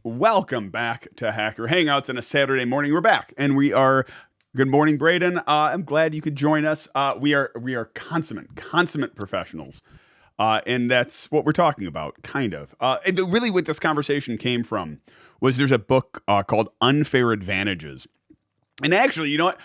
Welcome back to Hacker Hangouts on a Saturday morning. We're back, and we are. Good morning, Braden. I'm glad you could join us. We are consummate professionals, and that's what we're talking about, kind of. Really, what this conversation came from was there's a book called Unfair Advantages, and actually, you know what?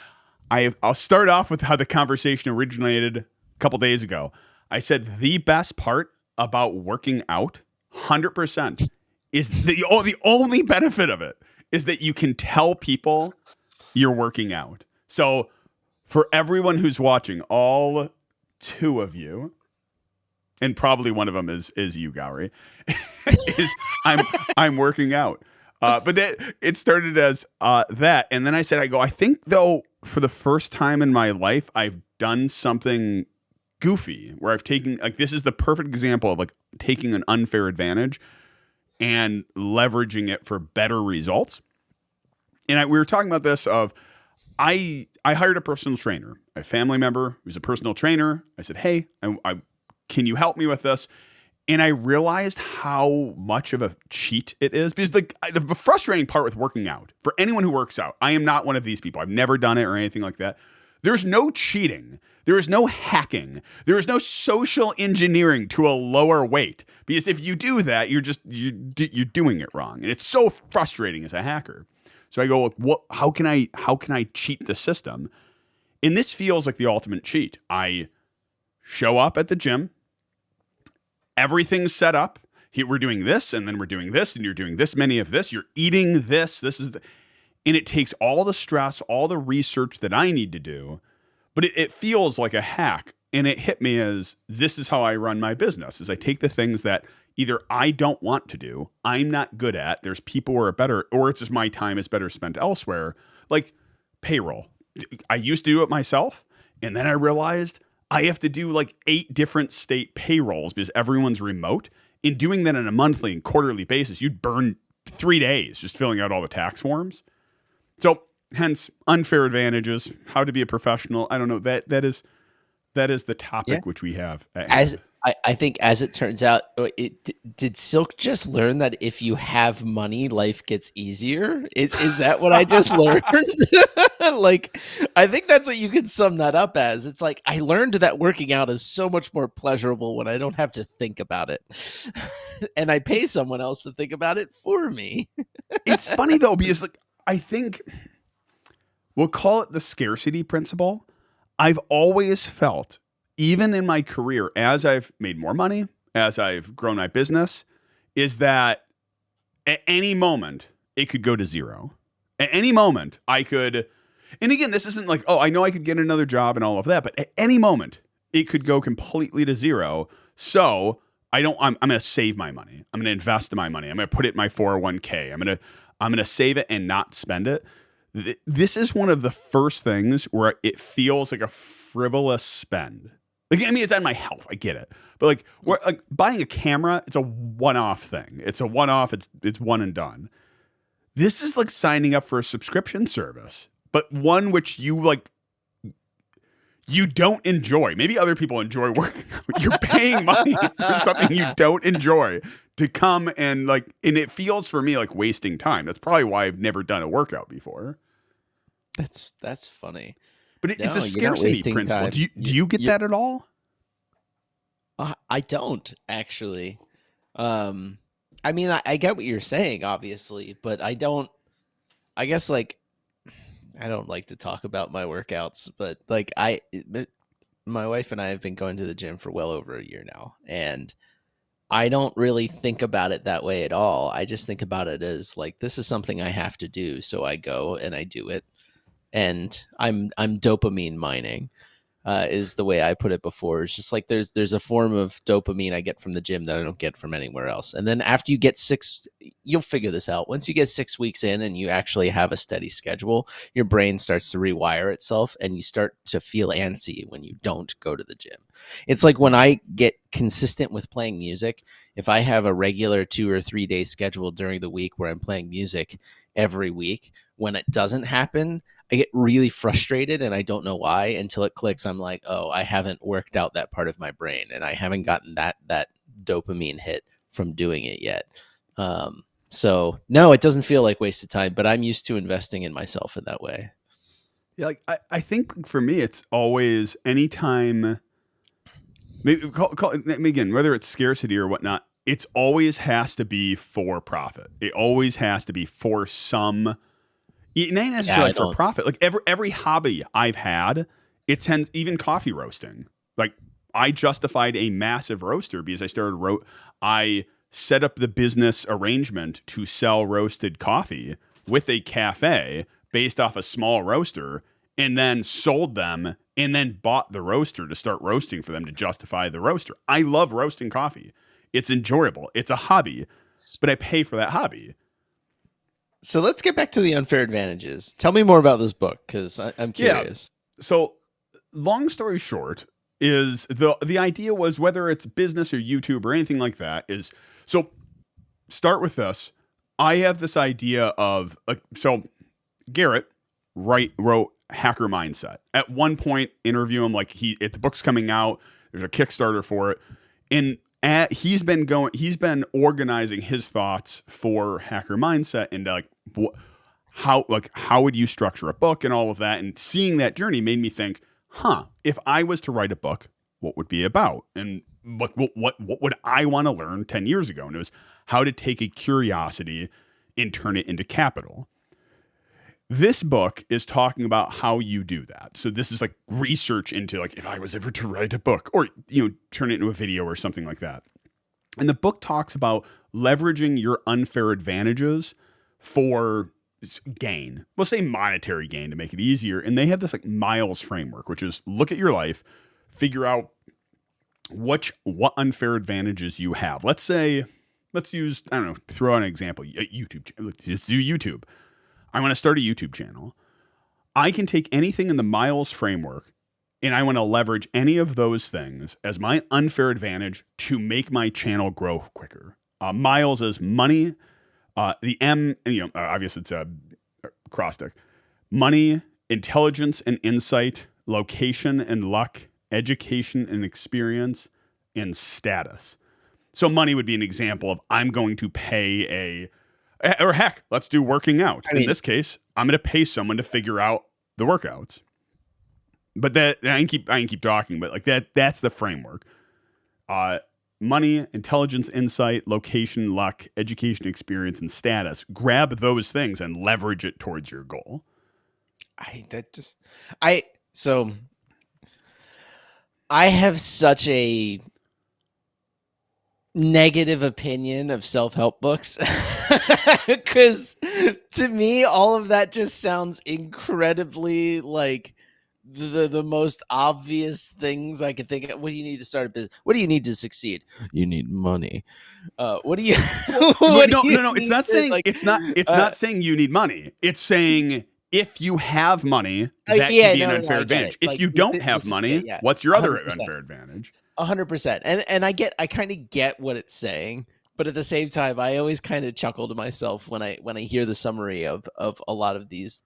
I'll start off with how the conversation originated a couple days ago. I said the best part about working out, 100%, is the only benefit of it is that you can tell people you're working out. So for everyone who's watching, all two of you, and probably one of them is you, Gowrie, is I'm working out. But it started as that, and then I said, I think though for the first time in my life, I've done something goofy where I've taken, like, this is the perfect example of like taking an unfair advantage and leveraging it for better results. And we were talking about this of I hired a personal trainer, a family member who's a personal trainer. I said, hey, can you help me with this? And I realized how much of a cheat it is, because the frustrating part with working out, for anyone who works out, I am not one of these people. I've never done it or anything like that. There's no cheating. There is no hacking. There is no social engineering to a lower weight, because if you do that, you're doing it wrong, and it's so frustrating as a hacker. So I go, how can I cheat the system? And this feels like the ultimate cheat. I show up at the gym. Everything's set up. We're doing this, and then we're doing this, and you're doing this many of this. You're eating this. And it takes all the stress, all the research that I need to do, but it feels like a hack. And it hit me as, this is how I run my business, is I take the things that either I don't want to do, I'm not good at, there's people who are better, or it's just my time is better spent elsewhere. Like payroll. I used to do it myself, and then I realized I have to do like 8 different state payrolls because everyone's remote. In doing that on a monthly and quarterly basis, you'd burn 3 days just filling out all the tax forms. So, hence, unfair advantages, how to be a professional. I don't know. That is the topic which we have. I think, as it turns out, did Silk just learn that if you have money, life gets easier? Is that what I just learned? Like, I think that's what you could sum that up as. It's like, I learned that working out is so much more pleasurable when I don't have to think about it. And I pay someone else to think about it for me. It's funny, though, because like, I think we'll call it the scarcity principle. I've always felt, even in my career, as I've made more money, as I've grown my business, is that at any moment it could go to zero. At any moment I could, and again, this isn't like, oh, I know I could get another job and all of that, but at any moment it could go completely to zero. So I'm going to save my money. I'm going to invest my money. I'm going to put it in my 401k. I'm going to save it and not spend it. This is one of the first things where it feels like a frivolous spend. Like, I mean, it's on my health. I get it. But like buying a camera, it's a one-off thing. It's a one-off. It's one and done. This is like signing up for a subscription service, but one which you don't enjoy. Maybe other people enjoy working. You're paying money for something you don't enjoy to come and it feels for me like wasting time. That's probably why I've never done a workout before. That's funny. But it's a scarcity principle. Do you get that at all? I don't, actually. I mean, I get what you're saying, obviously, but I don't. I guess I don't like to talk about my workouts, but my wife and I have been going to the gym for well over a year now, and I don't really think about it that way at all. I just think about it as like, this is something I have to do, so I go and I do it. And I'm dopamine mining, is the way I put it before. It's just like there's a form of dopamine I get from the gym that I don't get from anywhere else. And then after you get you'll figure this out. Once you get 6 weeks in and you actually have a steady schedule, your brain starts to rewire itself and you start to feel antsy when you don't go to the gym. It's like when I get consistent with playing music, if I have a regular 2 or 3 day schedule during the week where I'm playing music every week, when it doesn't happen, I get really frustrated and I don't know why until it clicks. I'm like, oh, I haven't worked out that part of my brain and I haven't gotten that dopamine hit from doing it yet. So no, it doesn't feel like wasted time, but I'm used to investing in myself in that way. Yeah, like I think for me, it's always anytime. Maybe again, whether it's scarcity or whatnot, it's always has to be for profit. It always has to be for some. It ain't Yeah, necessarily I for don't. profit. Like every hobby I've had, it tends even coffee roasting. Like I justified a massive roaster because I set up the business arrangement to sell roasted coffee with a cafe based off a small roaster, and then sold them and then bought the roaster to start roasting for them to justify the roaster. I love roasting coffee. It's enjoyable. It's a hobby, but I pay for that hobby. So let's get back to the unfair advantages. Tell me more about this book because I'm Yeah. curious. So, long story short, is the idea was whether it's business or YouTube or anything like that is so. Start with this. I have this idea of so Garrett wrote Hacker Mindset. At one point, interview him like the book's coming out. There's a Kickstarter for it, and he's been organizing his thoughts for Hacker Mindset and how would you structure a book and all of that. And seeing that journey made me think, if I was to write a book, what would it be about? And what would I want to learn 10 years ago? And it was how to take a curiosity and turn it into capital. This book is talking about how you do that. So this is like research into like if I was ever to write a book or turn it into a video or something like that. And the book talks about leveraging your unfair advantages for gain. We'll say monetary gain to make it easier. And they have this like Miles framework, which is look at your life, figure out what unfair advantages you have. Let's use, I don't know, throw out an example. YouTube. Let's just do YouTube. I want to start a YouTube channel. I can take anything in the Miles framework and I want to leverage any of those things as my unfair advantage to make my channel grow quicker. Miles is money. The M, obviously it's a acrostic. Money, intelligence and insight, location and luck, education and experience, and status. So money would be an example of I'm going to pay or heck, let's do working out. In this case, I'm going to pay someone to figure out the workouts. But that I can keep talking, but like that's the framework. Money, intelligence, insight, location, luck, education, experience, and status. Grab those things and leverage it towards your goal. So I have such a negative opinion of self-help books because to me all of that just sounds incredibly like the most obvious things I could think of. What do you need to start a business? What do you need to succeed? You need money. What do you No, it's not saying it's not saying you need money. It's saying if you have money, that can be an unfair advantage. If you don't have money, what's your other 100%. unfair advantage? 100%. And I kind of get what it's saying, but at the same time, I always kind of chuckle to myself when I hear the summary of a lot of these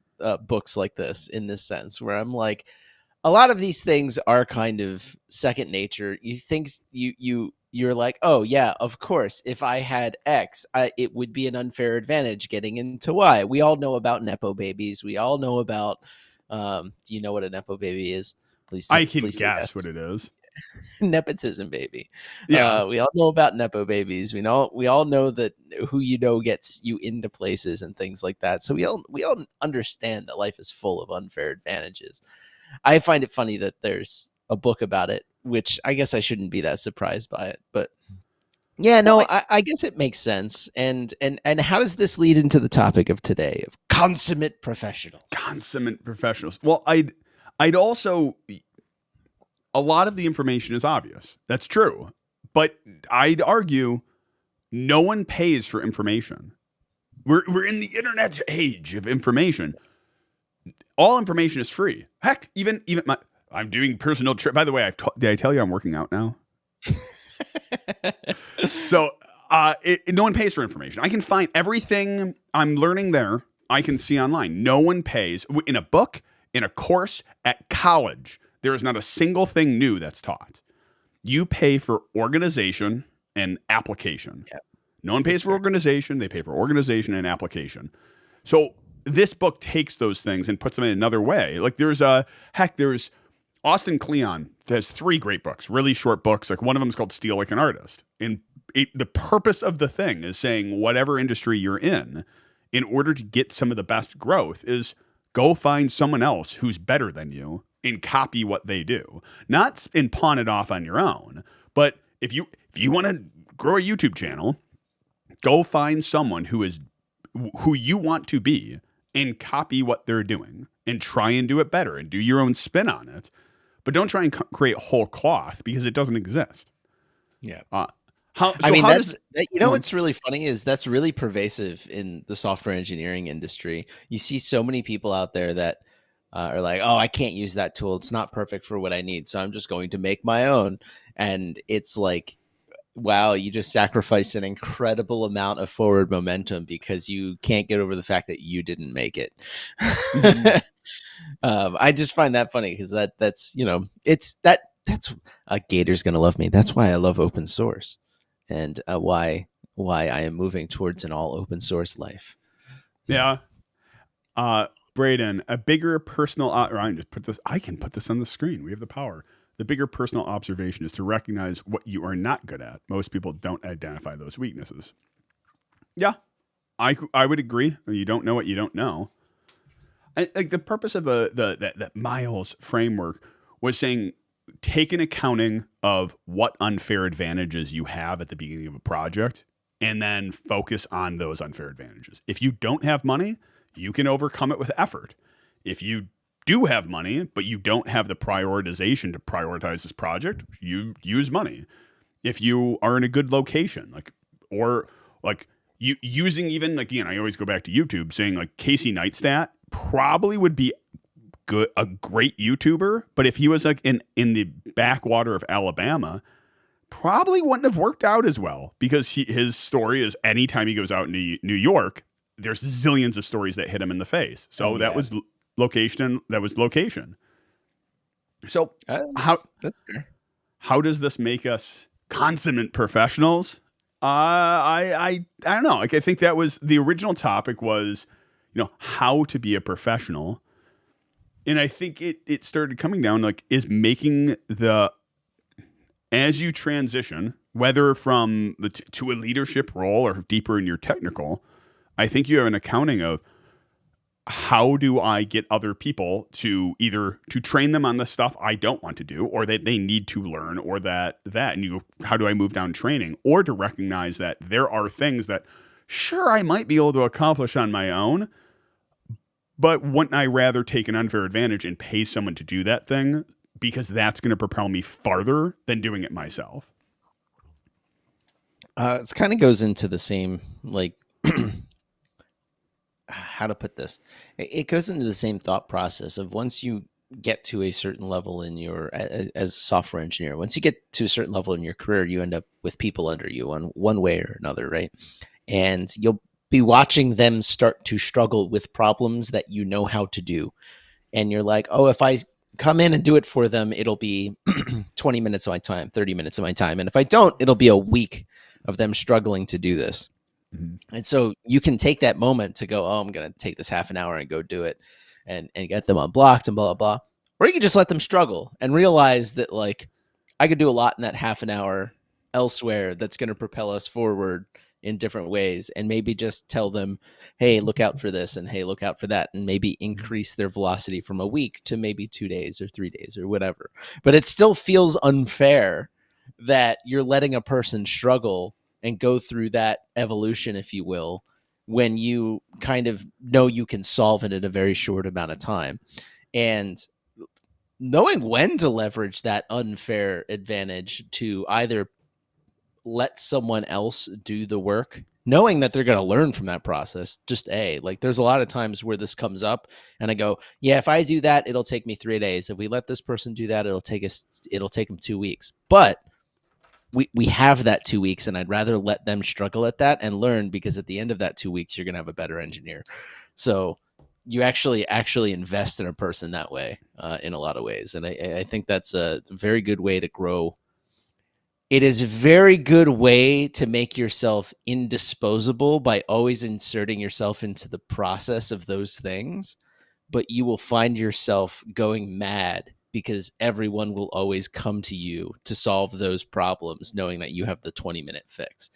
books like this, in this sense, where I'm like, a lot of these things are kind of second nature. You think you're like, oh yeah, of course, if I had X, it would be an unfair advantage getting into Y. We all know about Nepo babies. We all know about, do you know what a Nepo baby is? Please. I can guess what it is. Nepotism baby. Yeah. We all know about Nepo babies. We all know that who gets you into places and things like that. So we all understand that life is full of unfair advantages. I find it funny that there's a book about it, which I guess I shouldn't be that surprised by it, but yeah, no, I guess it makes sense. And how does this lead into the topic of today of consummate professionals? Consummate professionals. Well, I'd also, a lot of the information is obvious. That's true. But I'd argue no one pays for information. We're in the internet age of information. All information is free. Heck, even I'm doing personal trip. By the way, did I tell you I'm working out now? So no one pays for information. I can find everything I'm learning there. I can see online. No one pays in a book, in a course, at college. There is not a single thing new that's taught. You pay for organization and application. Yep. No one pays That's for fair. organization. They pay for organization and application. So this book takes those things and puts them in another way. Like there's Austin Kleon has 3 great books, really short books. Like one of them is called Steal Like an Artist. And the purpose of the thing is saying whatever industry you're in order to get some of the best growth is go find someone else who's better than you and copy what they do. Not and pawn it off on your own, but if you want to grow a YouTube channel, go find someone who you want to be and copy what they're doing and try and do it better and do your own spin on it. But don't try and create whole cloth because it doesn't exist. Yeah. I mean, what's really funny is that's really pervasive in the software engineering industry. You see so many people out there that are like, oh, I can't use that tool. It's not perfect for what I need. So I'm just going to make my own. And it's like, wow, you just sacrificed an incredible amount of forward momentum because you can't get over the fact that you didn't make it. I just find that funny because that's Gator's gonna love me. That's why I love open source, and why I am moving towards an all open source life. Yeah. Braden, a bigger personal. Ryan, just put this. I can put this on the screen. We have the power. The bigger personal observation is to recognize what you are not good at. Most people don't identify those weaknesses. Yeah, I would agree. You don't know what you don't know. Like the purpose of the Miles framework was saying take an accounting of what unfair advantages you have at the beginning of a project and then focus on those unfair advantages. If you don't have money, you can overcome it with effort. If you do have money, but you don't have the prioritization to prioritize this project, you use money. If you are in a good location, you using even like, again, I always go back to YouTube saying like Casey Neistat probably would be a great YouTuber, but if he was like in the backwater of Alabama, probably wouldn't have worked out as well because his story is anytime he goes out in New York, there's zillions of stories that hit him in the face. So that was location. That was location. So that's fair. How does this make us consummate professionals? I don't know. Like I think that was the original topic was, how to be a professional. And I think it started coming down like is making as you transition, whether from to a leadership role or deeper in your technical, I think you have an accounting of how do I get other people to either to train them on the stuff I don't want to do or that they need to learn or that and you go, how do I move down training or to recognize that there are things that sure I might be able to accomplish on my own, but wouldn't I rather take an unfair advantage and pay someone to do that thing because that's going to propel me farther than doing it myself? It kind of goes into the same like how to put this. It goes into the same thought process of once you get to a certain level in your as a software engineer, once you get to a certain level in your career, you end up with people under you on one way or another, right? And you'll be watching them start to struggle with problems that you know how to do. And you're like, oh, if I come in and do it for them, it'll be 20 minutes of my time, 30 minutes of my time. And if I don't, it'll be a week of them struggling to do this. Mm-hmm. And so you can take that moment to go, oh, I'm going to take this half an hour and go do it and get them unblocked and blah, blah, blah. Or you can just let them struggle and realize that like I could do a lot in that half an hour elsewhere that's going to propel us forward in different ways, and maybe just tell them, hey, look out for this and hey, look out for that, and maybe increase their velocity from a week to maybe 2 days or 3 days or whatever. But it still feels unfair that you're letting a person struggle and go through that evolution, if you will, when you kind of know you can solve it in a very short amount of time. And knowing when to leverage that unfair advantage to either let someone else do the work, knowing that they're going to learn from that process. Like there's a lot of times where this comes up and I go, yeah, if I do that, it'll take me 3 days. If we let this person do that, it'll take them 2 weeks. But we have that 2 weeks, and I'd rather let them struggle at that and learn, because at the end of that 2 weeks, you're going to have a better engineer. So you actually invest in a person that way in a lot of ways. And I think that's a very good way to grow it is a very good way to make yourself indisposable by always inserting yourself into the process of those things, but you will find yourself going mad because everyone will always come to you to solve those problems knowing that you have the 20-minute fix,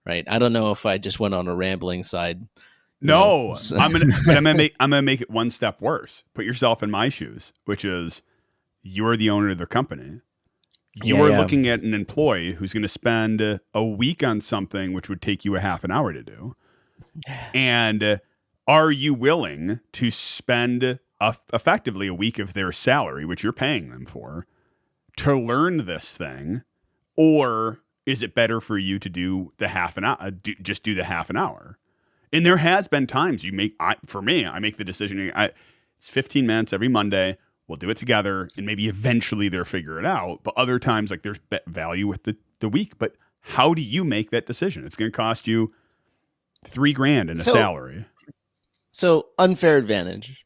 right? I don't know if I just went on a rambling side. No, I'm gonna make it one step worse. Put yourself in my shoes, which is you're the owner of the company. You are looking at an employee who's going to spend a week on something which would take you a half an hour to do. And are you willing to spend effectively a week of their salary, which you're paying them for, to learn this thing? Or is it better for you to do the half an hour, just do the half an hour? And there has been times for me, I make the decision. It's 15 minutes every Monday. We'll do it together, and maybe eventually they'll figure it out. But other times, like there's value with the week. But how do you make that decision? It's going to cost you $3,000 in a salary. So unfair advantage.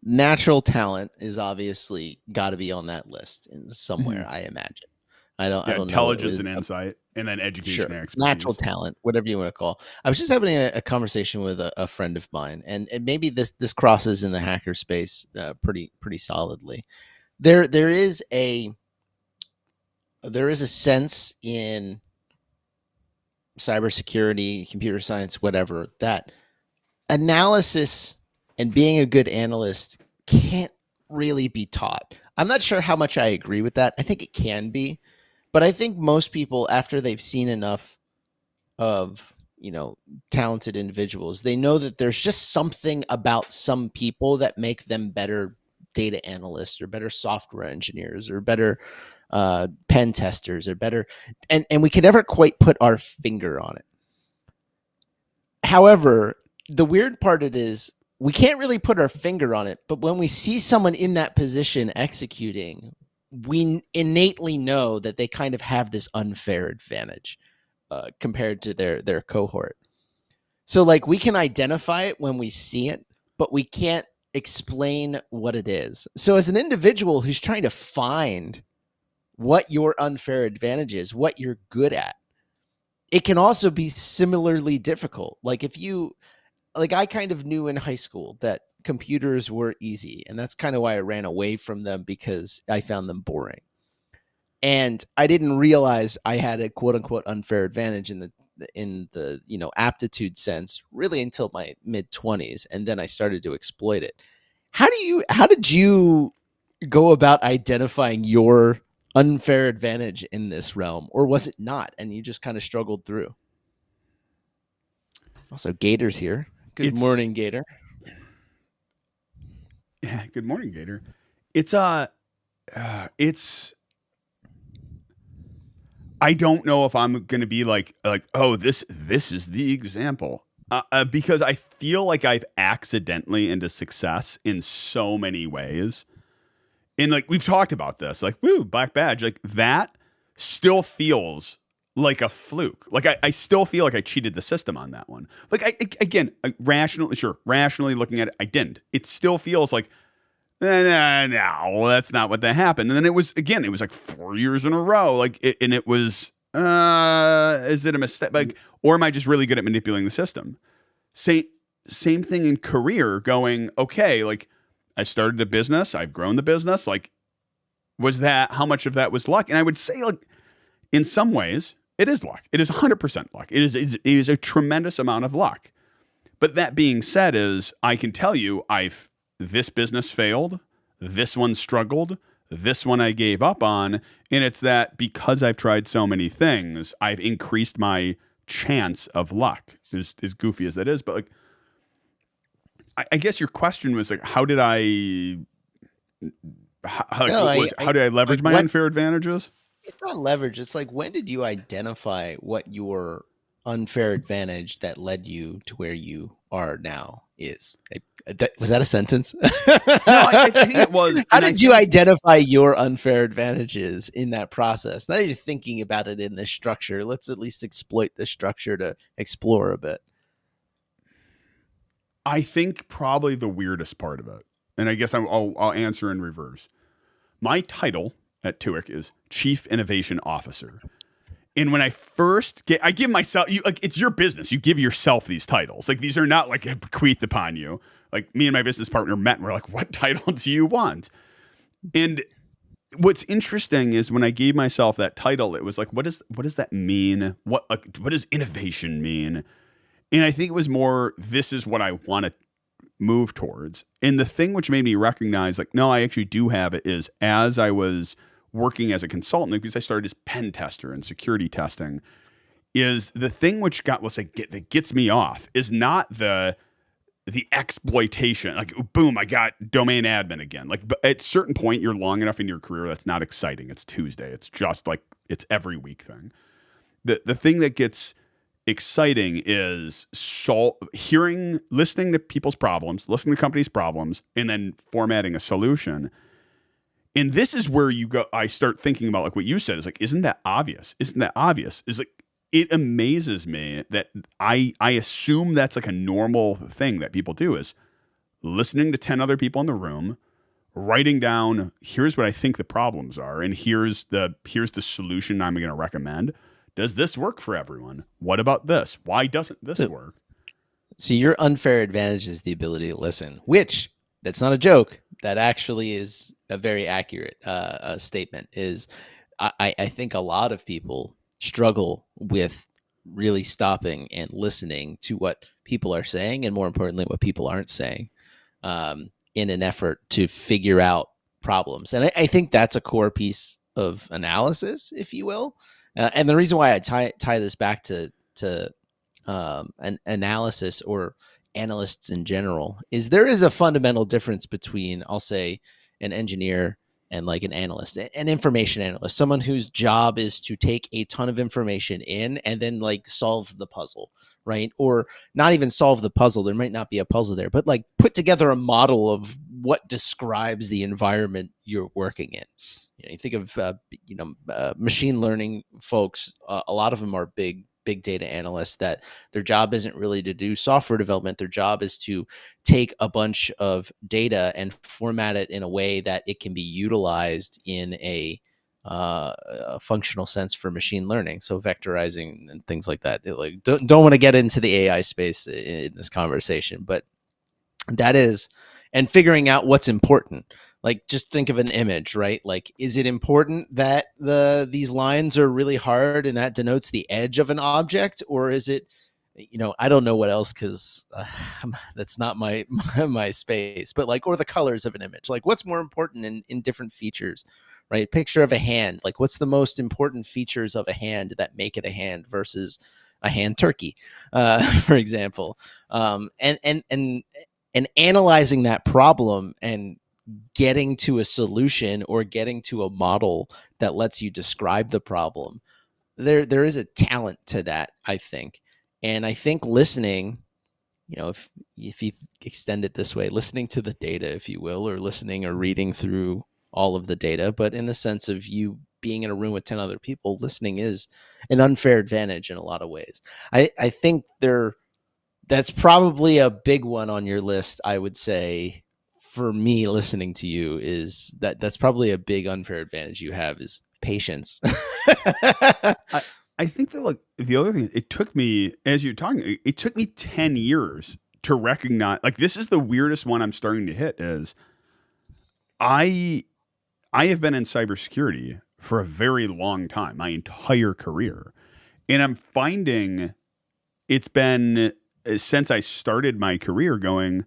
Natural talent is obviously got to be on that list in somewhere. I imagine. I don't know. Intelligence and insight, and then education and expertise. Natural talent, whatever you want to call. I was just having a conversation with a friend of mine, and maybe this crosses in the hacker space pretty solidly. There is a sense in cybersecurity, computer science, whatever, that analysis and being a good analyst can't really be taught. I'm not sure how much I agree with that. I think it can be. But I think most people, after they've seen enough of, talented individuals, they know that there's just something about some people that make them better data analysts or better software engineers or better pen testers or better. And we can never quite put our finger on it. However, the weird part it is we can't really put our finger on it. But when we see someone in that position executing, we innately know that they kind of have this unfair advantage compared to their cohort. So like we can identify it when we see it, but we can't explain what it is. So as an individual who's trying to find what your unfair advantage is, what you're good at, it can also be similarly difficult. Like I kind of knew in high school that computers were easy, and that's kind of why I ran away from them, because I found them boring. And I didn't realize I had a quote unquote unfair advantage in the aptitude sense really until my mid-20s, and then I started to exploit it. How did you go about identifying your unfair advantage in this realm, or was it not and you just kind of struggled through? Also, Gator's here. Good morning, Gator. Yeah, good morning, Gator. It's I don't know if I'm going to be like, oh, this is the example. Because I feel like I've accidentally into success in so many ways. And like, we've talked about this, like, woo, black badge, like that still feels like a fluke. Like I still feel like I cheated the system on that one. Like rationally looking at it, I didn't. It still feels like, no, that's not what that happened. And then it was like 4 years in a row. Like, it was, is it a mistake? Like, or am I just really good at manipulating the system? Same thing in career, going, okay, like I started a business, I've grown the business. Like, how much of that was luck? And I would say, like, in some ways, it is luck. It is 100% luck. It is a tremendous amount of luck. But that being said, I can tell you, this business failed, this one struggled, this one I gave up on, and it's that because I've tried so many things, I've increased my chance of luck. As goofy as that is, but like, I guess your question was like, how did I leverage my unfair advantages? It's not leverage. It's like, when did you identify what your unfair advantage that led you to where you are now is? Was that a sentence? No, I think it was. How did you identify your unfair advantages in that process? Now that you're thinking about it in this structure, let's at least exploit the structure to explore a bit. I think probably the weirdest part of it, and I guess I'll answer in reverse. My title at TUIC is Chief Innovation Officer. And when I first I give myself, like, it's your business. You give yourself these titles. Like, these are not like bequeathed upon you. Like, me and my business partner met and we're like, what title do you want? And what's interesting is when I gave myself that title, it was like, what does that mean? What does innovation mean? And I think it was more, this is what I want to move towards. And the thing which made me recognize, like, no, I actually do have it, is as I was working as a consultant, because I started as pen tester and security testing, is the thing which that gets me off is not the exploitation. Like, boom, I got domain admin again. Like, but at a certain point, you're long enough in your career that's not exciting. It's Tuesday. It's just like it's every week thing. The thing that gets exciting is listening to people's problems, listening to companies' problems, and then formatting a solution. And this is where I start thinking about, like what you said, is like, isn't that obvious? Isn't that obvious? Is like, it amazes me that I assume that's like a normal thing that people do, is listening to 10 other people in the room, writing down, here's what I think the problems are, and here's the solution I'm going to recommend. Does this work for everyone? What about this? Why doesn't this work? So your unfair advantage is the ability to listen, which, that's not a joke. That actually is a very accurate statement. I think a lot of people struggle with really stopping and listening to what people are saying, and more importantly, what people aren't saying, in an effort to figure out problems. And I think that's a core piece of analysis, if you will. And the reason why I tie this back to an analysis, or analysts in general, is there is a fundamental difference between, I'll say, an engineer and like an analyst, an information analyst, someone whose job is to take a ton of information in and then like solve the puzzle, right? Or not even solve the puzzle. There might not be a puzzle there, but like put together a model of what describes the environment you're working in. You think of machine learning folks. A lot of them are big data analysts that their job isn't really to do software development. Their job is to take a bunch of data and format it in a way that it can be utilized in a functional sense for machine learning. So vectorizing and things like that. Don't want to get into the AI space in this conversation, but that is, and figuring out what's important. Like, just think of an image, right? Like, is it important that these lines are really hard and that denotes the edge of an object? Or is it, I don't know what else, because that's not my space, but like, or the colors of an image. Like, what's more important in different features, right? Picture of a hand. Like, what's the most important features of a hand that make it a hand versus a hand turkey, for example? And analyzing that problem and getting to a solution, or getting to a model that lets you describe the problem. There is a talent to that, I think. And I think listening, if you extend it this way, listening to the data, if you will, or listening or reading through all of the data, but in the sense of you being in a room with 10 other people, listening is an unfair advantage in a lot of ways. I think that's probably a big one on your list, I would say. For me, listening to you is that's probably a big unfair advantage you have, is patience. I think that, like, the other thing, it took me, as you're talking, it took me 10 years to recognize, like, this is the weirdest one I'm starting to hit, is I have been in cybersecurity for a very long time, my entire career. And I'm finding it's been, since I started my career, going,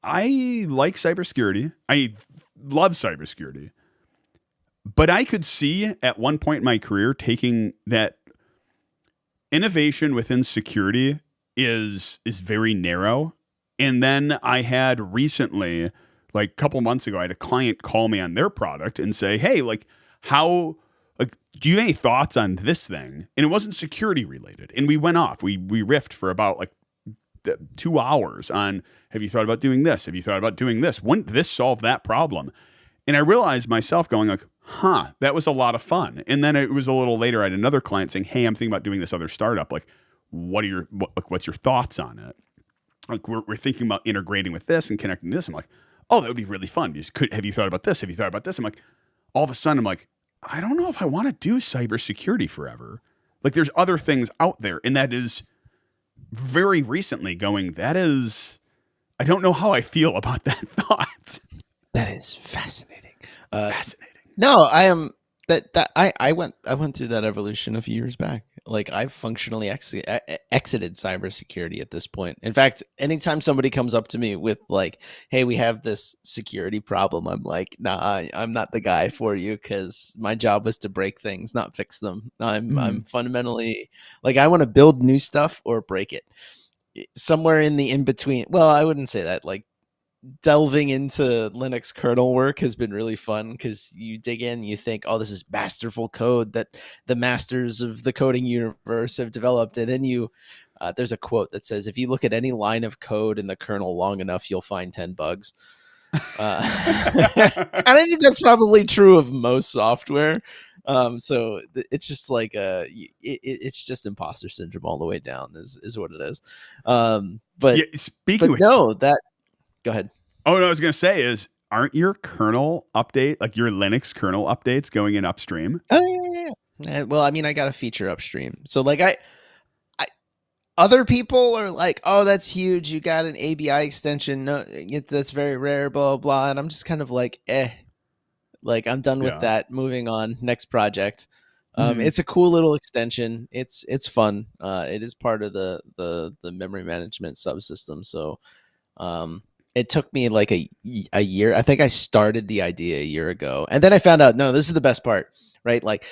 I like cybersecurity. I love cybersecurity. But I could see at one point in my career taking that innovation within security is very narrow. And then I had recently, like a couple months ago, I had a client call me on their product and say, hey, like, how, like, do you have any thoughts on this thing? And it wasn't security related. And we went off. We riffed for about like 2 hours on, have you thought about doing this? Have you thought about doing this? Wouldn't this solve that problem? And I realized myself going like, that was a lot of fun. And then it was a little later, I had another client saying, hey, I'm thinking about doing this other startup. Like, what's your thoughts on it? Like, we're thinking about integrating with this and connecting to this. I'm like, oh, that would be really fun. Have you thought about this? Have you thought about this? I'm like, all of a sudden, I'm like, I don't know if I want to do cybersecurity forever. Like there's other things out there, and that is very recently going. That is, I don't know how I feel about that thought. That is fascinating. Fascinating. No, I am I went through that evolution a few years back. Like I've functionally exited cybersecurity at this point. In fact, anytime somebody comes up to me with like, "Hey, we have this security problem," I'm like, "Nah, I'm not the guy for you because my job was to break things, not fix them. I'm fundamentally like I want to build new stuff or break it. Somewhere in the in between. Well, I wouldn't say that. Like delving into Linux kernel work has been really fun because you dig in, you think, oh, this is masterful code that the masters of the coding universe have developed. And then there's a quote that says, if you look at any line of code in the kernel long enough, you'll find 10 bugs. And I think that's probably true of most software. So it's just like it's just imposter syndrome all the way down is what it is. But Yeah, speaking of, no, that go ahead. oh no, I was gonna say is, aren't your kernel update, like your Linux kernel updates, going in upstream? Oh yeah. Well, I mean, I got a feature upstream, so like I other people are like, oh, that's huge. You got an ABI extension. No, that's very rare. Blah blah. And I'm just kind of like, like I'm done with Yeah. that. Moving on. Next project. Mhm. It's a cool little extension. It's fun. It is part of the memory management subsystem. So it took me like a year. I think I started the idea a year ago, and then I found out no, this is the best part, right? Like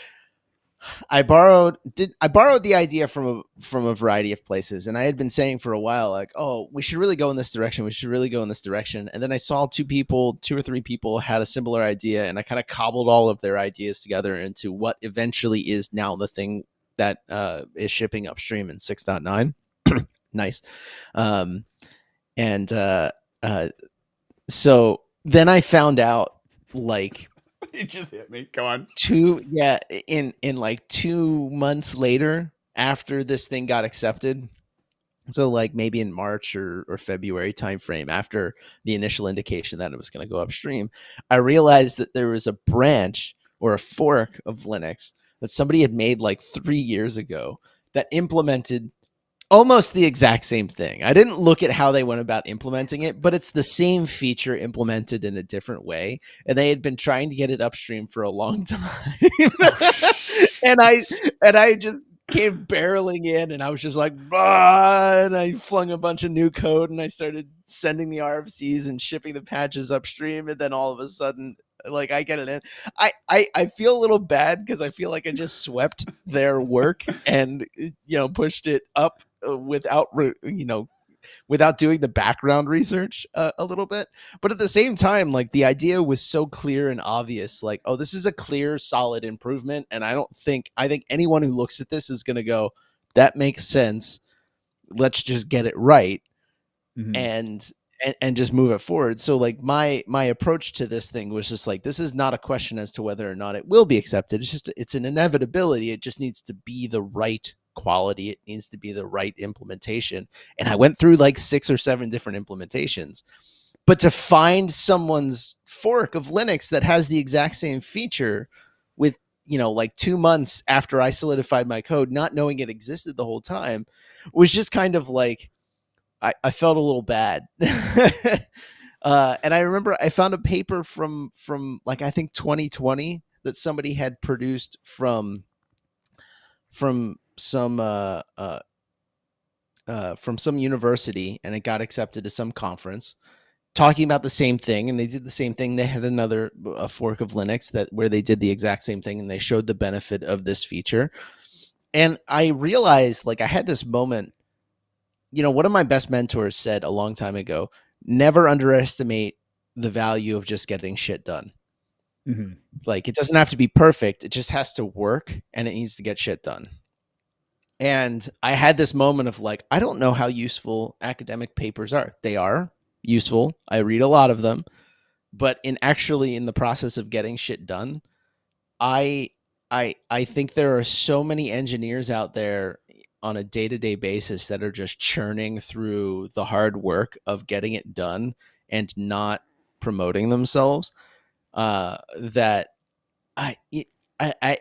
I borrowed the idea from a variety of places, and I had been saying for a while like, oh, we should really go in this direction. We should really go in this direction. And then I saw two or three people had a similar idea, and I kind of cobbled all of their ideas together into what eventually is now the thing that is shipping upstream in 6.9. Nice. And so then I found out like It just hit me. Go on. in like 2 months later after this thing got accepted, so like maybe in March or February timeframe after the initial indication that it was going to go upstream, I realized that there was a branch or a fork of Linux that somebody had made like 3 years ago that implemented almost the exact same thing. I didn't look at how they went about implementing it, but it's the same feature implemented in a different way. And they had been trying to get it upstream for a long time. and I just came barreling in and I was just like, bah! And I flung a bunch of new code and I started sending the RFCs and shipping the patches upstream. And then all of a sudden, like I get it in. I feel a little bad because I feel like I just swept their work and pushed it up without without doing the background research a little bit. But at the same time, like the idea was so clear and obvious, like, oh, this is a clear, solid improvement. And I think anyone who looks at this is going to go, that makes sense. Let's just get it right. Mhm. And just move it forward. So like my approach to this thing was just like, this is not a question as to whether or not it will be accepted. It's an inevitability. It just needs to be the right quality. It needs to be the right implementation. And I went through like 6 or 7 different implementations. But to find someone's fork of Linux that has the exact same feature with, like 2 months after I solidified my code, not knowing it existed the whole time, was just kind of like, I felt a little bad. And I remember I found a paper from like I think 2020 that somebody had produced from some from some university, and it got accepted to some conference talking about the same thing. And they did the same thing. They had a fork of Linux where they did the exact same thing, and they showed the benefit of this feature. And I realized, like, I had this moment. One of my best mentors said a long time ago, never underestimate the value of just getting shit done. Mhm. Like, it doesn't have to be perfect. It just has to work, and it needs to get shit done. And I had this moment of like, I don't know how useful academic papers are. They are useful. I read a lot of them, but in the process of getting shit done, I think there are so many engineers out there on a day-to-day basis that are just churning through the hard work of getting it done and not promoting themselves, that I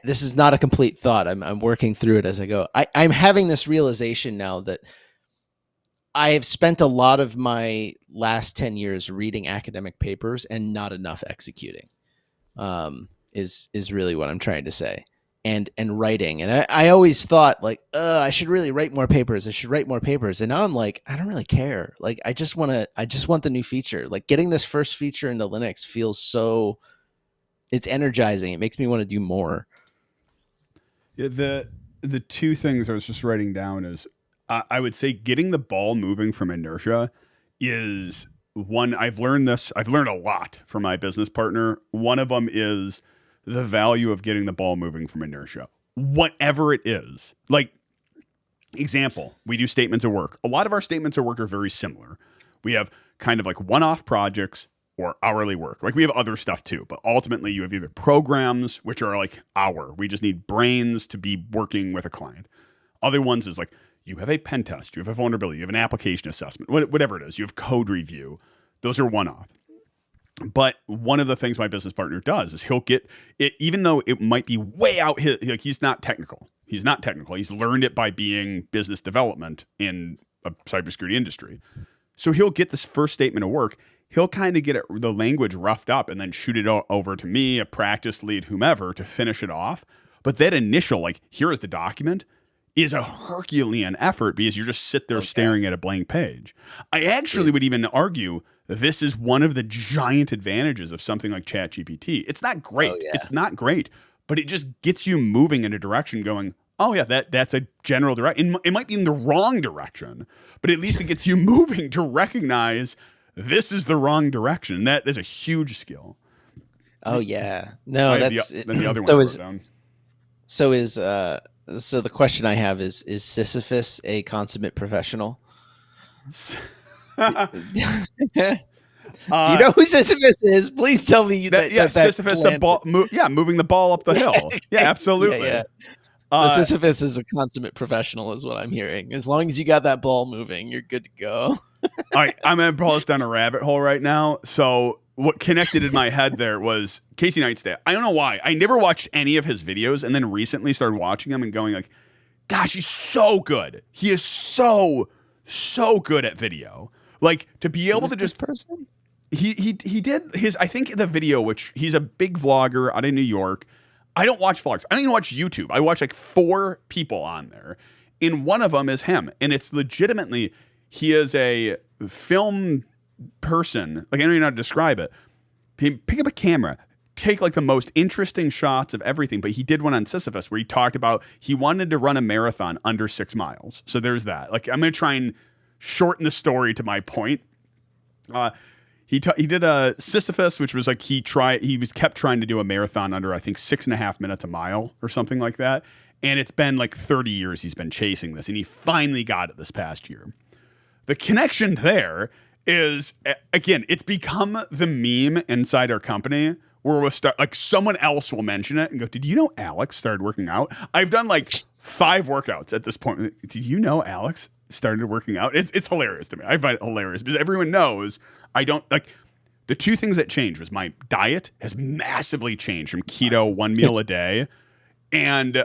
this is not a complete thought. I'm working through it as I go. I'm having this realization now that I have spent a lot of my last 10 years reading academic papers and not enough executing. Is really what I'm trying to say. And writing. And I always thought like, I should really write more papers. I should write more papers. And now I'm like, I don't really care. Like, I just want the new feature. Like getting this first feature into Linux feels so, it's energizing. It makes me want to do more. Yeah, the two things I was just writing down is I would say getting the ball moving from inertia is one. I've learned a lot from my business partner. One of them is the value of getting the ball moving from inertia, whatever it is. Like, example, we do statements of work. A lot of our statements of work are very similar. We have kind of like one-off projects or hourly work. Like we have other stuff too, but ultimately you have either programs, which are like we just need brains to be working with a client. Other ones is like you have a pen test, you have a vulnerability, you have an application assessment, whatever it is, you have code review. Those are one-off. But one of the things my business partner does is he'll get it, even though it might be way out he's not technical. He's not technical. He's learned it by being business development in a cybersecurity industry. So he'll get this first statement of work. He'll kind of get the language roughed up and then shoot it over to me, a practice lead, whomever, to finish it off. But that initial, like, here is the document, is a Herculean effort because you just sit there staring at a blank page. I actually would even argue this is one of the giant advantages of something like ChatGPT. It's not great. It's not great, but it just gets you moving in a direction going, oh yeah, that's a general direction. It might be in the wrong direction, but at least it gets you moving to recognize this is the wrong direction. That is a huge skill. Oh yeah. No, that's the other one. So the question I have is Sisyphus a consummate professional? Do you know who Sisyphus is? Please tell me Sisyphus, moving the ball up the hill. Yeah, absolutely. Yeah. So Sisyphus is a consummate professional, is what I'm hearing. As long as you got that ball moving, you're good to go. All right, I'm gonna pull us down a rabbit hole right now. So what connected in my head there was Casey Neistat. I don't know why. I never watched any of his videos, and then recently started watching him and going like, gosh, he's so good. He is so good at video. Like to be able to just person. He did his, I think the video, which he's a big vlogger out of New York. I don't watch vlogs. I don't even watch YouTube. I watch like 4 people on there. And one of them is him. And it's legitimately, he is a film person. Like I don't even know how to describe it. Pick up a camera, take like the most interesting shots of everything. But he did one on Sisyphus where he talked about he wanted to run a marathon under 6 miles. So there's that. Like I'm going to try and shorten the story to my point. He did a Sisyphus, which was like he kept trying to do a marathon under I think 6.5 minutes a mile or something like that. And it's been like 30 years he's been chasing this, and he finally got it this past year. The connection there is, again, it's become the meme inside our company where we'll start, like someone else will mention it and go, did you know Alex started working out? I've done like 5 workouts at this point. Did you know Alex started working out? It's hilarious to me. I find it hilarious because everyone knows I don't like. The 2 things that changed was my diet has massively changed from keto, 1 meal a day, and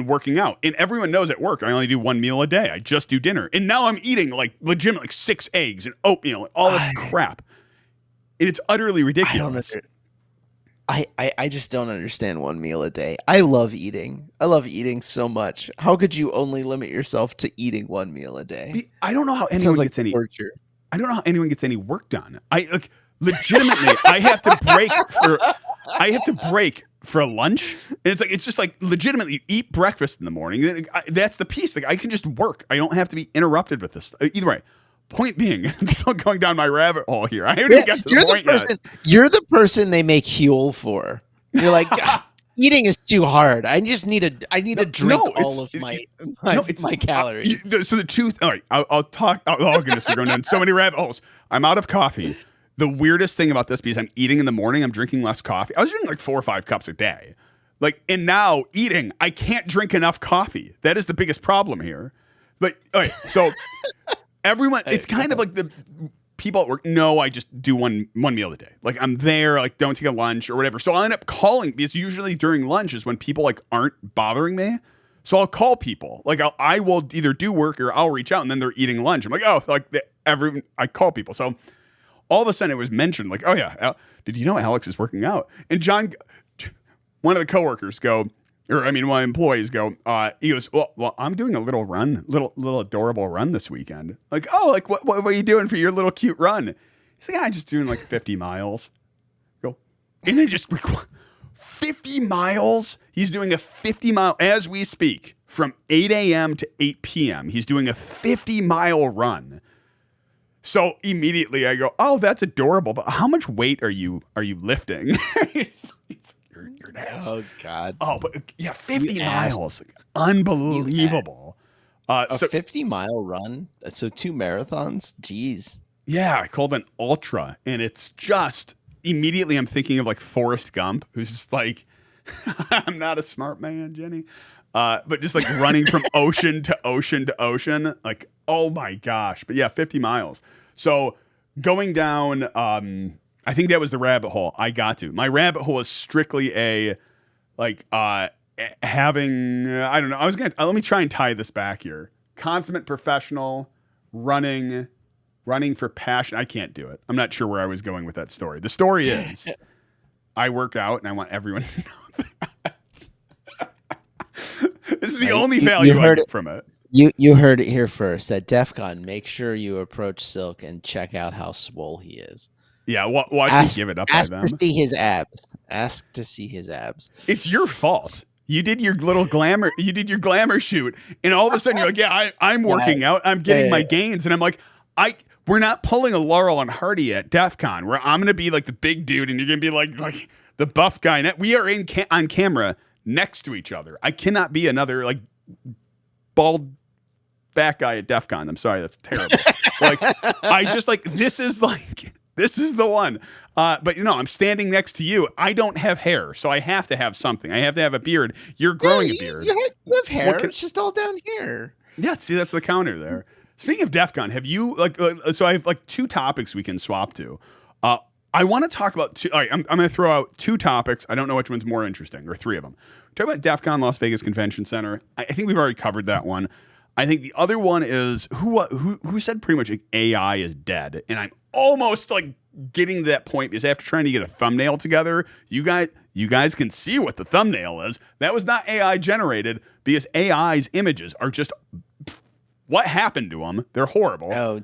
working out. And everyone knows at work I only do 1 meal a day. I just do dinner. And now I'm eating like legit like 6 eggs and oatmeal and all this crap. And it's utterly ridiculous. I just don't understand 1 meal a day. I love eating. I love eating so much. How could you only limit yourself to eating 1 meal a day? I don't know how anyone gets any torture. I don't know how anyone gets any work done. I like legitimately I have to break for lunch. And it's just like legitimately eat breakfast in the morning. That's the piece. Like I can just work. I don't have to be interrupted with this. Either way. Point being, I'm still going down my rabbit hole here. I haven't even got to the point yet. You're the person they make Huel for. You're like, eating is too hard. I just need to drink all of my calories. So the truth. All right, I'll talk. Oh goodness, we're going down so many rabbit holes. I'm out of coffee. The weirdest thing about this, because I'm eating in the morning, I'm drinking less coffee. I was drinking like 4 or 5 cups a day. Like, and now eating, I can't drink enough coffee. That is the biggest problem here. But all right, so. Everyone, it's kind of like people at work know I just do one meal a day. Like I'm there, like don't take a lunch or whatever. So I'll end up calling because usually during lunch is when people like aren't bothering me. So I'll call people. Like I will either do work or I'll reach out and then they're eating lunch. I'm like, oh, like I call people. So all of a sudden it was mentioned like, oh yeah, did you know Alex is working out? And John, one of the coworkers one of my employees he goes, well, I'm doing a little run, little adorable run this weekend. Like, oh, like what are you doing for your little cute run? He's like, yeah, I'm just doing like 50 miles. Go, and then just 50 miles. He's doing a 50-mile as we speak from 8 a.m. to 8 p.m. He's doing a 50-mile run. So immediately I go, oh, that's adorable. But how much weight are you lifting? You're an ass. Oh God. Oh, but yeah, 50 miles. Unbelievable. A 50-mile run? So 2 marathons? Jeez. Yeah, I called an ultra. And it's just immediately I'm thinking of like Forrest Gump, who's just like, I'm not a smart man, Jenny. But just like running from ocean to ocean to ocean. Like, oh my gosh. But yeah, 50 miles. So going down, I think that was the rabbit hole I got to. My rabbit hole is strictly having, I don't know. Let me try and tie this back here. Consummate professional, running for passion. I can't do it. I'm not sure where I was going with that story. The story is I work out and I want everyone to know that. This is the only value I get from it. You heard it here first. At DEF CON, make sure you approach Silk and check out how swole he is. Yeah, watch me give it up by them. Ask to see his abs. Ask to see his abs. It's your fault. You did your little glamour. You did your glamour shoot, and all of a sudden you're like, "Yeah, I'm working out. I'm getting my gains." And I'm like, we're not pulling a Laurel and Hardy at DEF CON, where I'm gonna be like the big dude, and you're gonna be like the buff guy. We are on camera next to each other. I cannot be another like bald fat guy at DEF CON. I'm sorry, that's terrible. I just this is the one. But I'm standing next to you. I don't have hair, so I have to have something. I have to have a beard. You're growing a beard. You have hair. It's just all down here. Yeah, see, that's the counter there. Speaking of DEF CON, have you so I have like 2 topics we can swap to. I want to talk about 2. All right, I'm going to throw out 2 topics. I don't know which one's more interesting, or 3 of them. Talk about DEF CON Las Vegas Convention Center. I think we've already covered that one. I think the other one is who said pretty much AI is dead, and I'm almost like getting to that point because after trying to get a thumbnail together, you guys can see what the thumbnail is. That was not AI generated because AI's images are just what happened to them. They're horrible. Oh,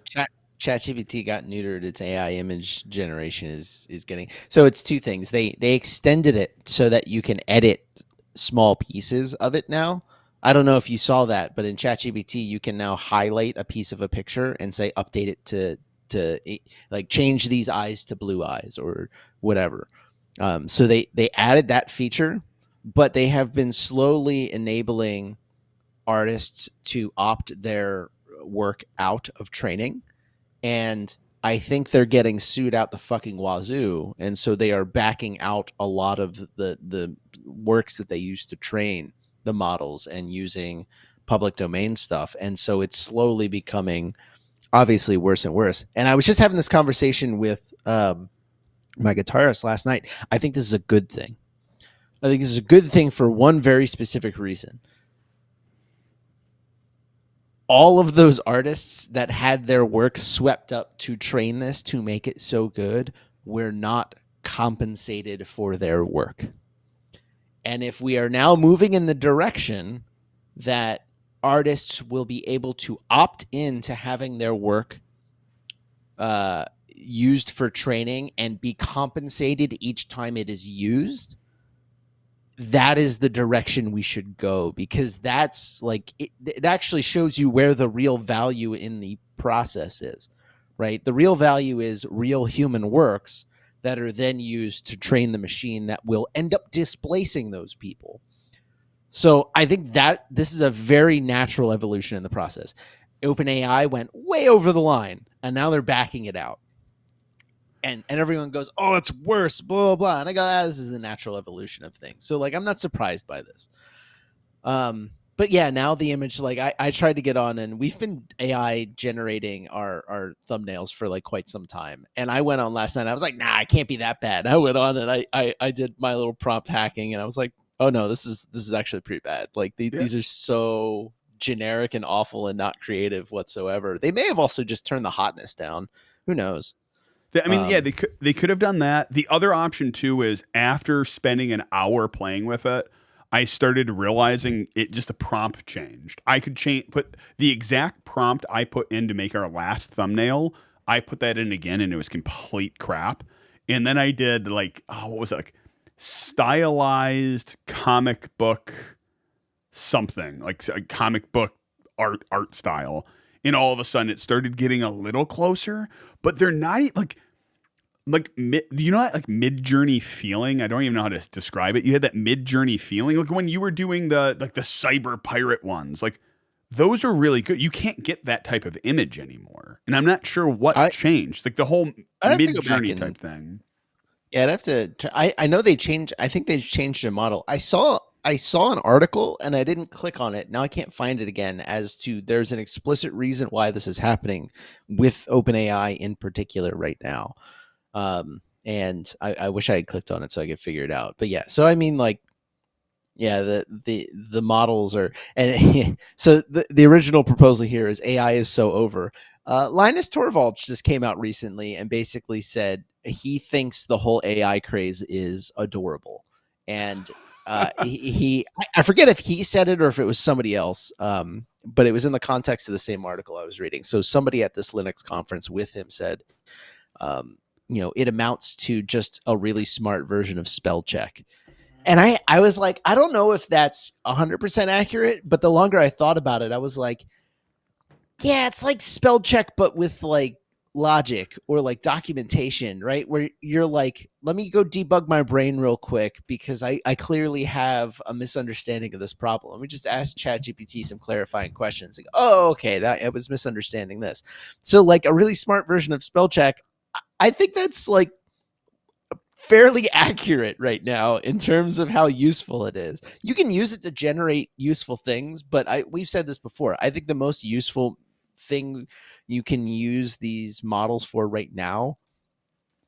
ChatGPT got neutered. Its AI image generation is getting. So it's 2 things. They extended it so that you can edit small pieces of it now. I don't know if you saw that, but in ChatGPT, you can now highlight a piece of a picture and say, update it to like change these eyes to blue eyes or whatever. So they added that feature, but they have been slowly enabling artists to opt their work out of training. And I think they're getting sued out the fucking wazoo. And so they are backing out a lot of the works that they used to train the models and using public domain stuff. And so it's slowly becoming obviously worse and worse. And I was just having this conversation with my guitarist last night. I think this is a good thing. I think this is a good thing for one very specific reason. All of those artists that had their work swept up to train this, to make it so good, were not compensated for their work. And if we are now moving in the direction that artists will be able to opt in to having their work used for training and be compensated each time it is used, that is the direction we should go, because that's like it actually shows you where the real value in the process is, right? The real value is real human works that are then used to train the machine that will end up displacing those people. So I think that this is a very natural evolution in the process. OpenAI went way over the line, and now they're backing it out. And everyone goes, oh, it's worse, blah, blah, blah. And I go, this is the natural evolution of things. So, like, I'm not surprised by this. but yeah, now the image, like I tried to get on, and we've been AI generating our thumbnails for like quite some time. And I went on last night. I was like, nah, I can't be that bad. I went on and I did my little prompt hacking, and I was like, oh no, this is actually pretty bad. Like Yeah. these are so generic and awful and not creative whatsoever. They may have also just turned the hotness down. Who knows? I mean, yeah, Um, they could have done that. The other option too is after spending an hour playing with it, I started realizing it just the prompt changed. I could put the exact prompt I put in to make our last thumbnail. I put that in again, and it was complete crap. And then I did like, what was it, like stylized comic book something, like a comic book art style. And all of a sudden, it started getting a little closer, but they're not you know that like mid journey feeling. I don't even know how to describe it. You had that mid journey feeling, like when you were doing the cyber pirate ones. Like those are really good. You can't get that type of image anymore, and I'm not sure what I changed. Like the whole I'd have to mid go back journey and type thing. yeah, I'd have to. I know they changed. I think they changed their model. I saw an article and I didn't click on it. Now I can't find it again. As to there's an explicit reason why this is happening with OpenAI in particular right now. And I wish I had clicked on it so I could figure it out. But yeah, so I mean, like, yeah, the models are, and so the original proposal here is AI is so over. Linus Torvalds just came out recently and basically said he thinks the whole AI craze is adorable, and I forget if he said it or if it was somebody else. But it was in the context of the same article I was reading. So somebody at this Linux conference with him said, it amounts to just a really smart version of spell check. And I was like, I don't know if that's 100% accurate, but the longer I thought about it, I was like, yeah, it's like spell check, but with like logic or like documentation, right? Where you're like, let me go debug my brain real quick because I clearly have a misunderstanding of this problem. Let me just ask ChatGPT some clarifying questions. Like, oh, okay, that I was misunderstanding this. So like a really smart version of spell check, I think that's like fairly accurate right now in terms of how useful it is. You can use it to generate useful things, but we've said this before. I think the most useful thing you can use these models for right now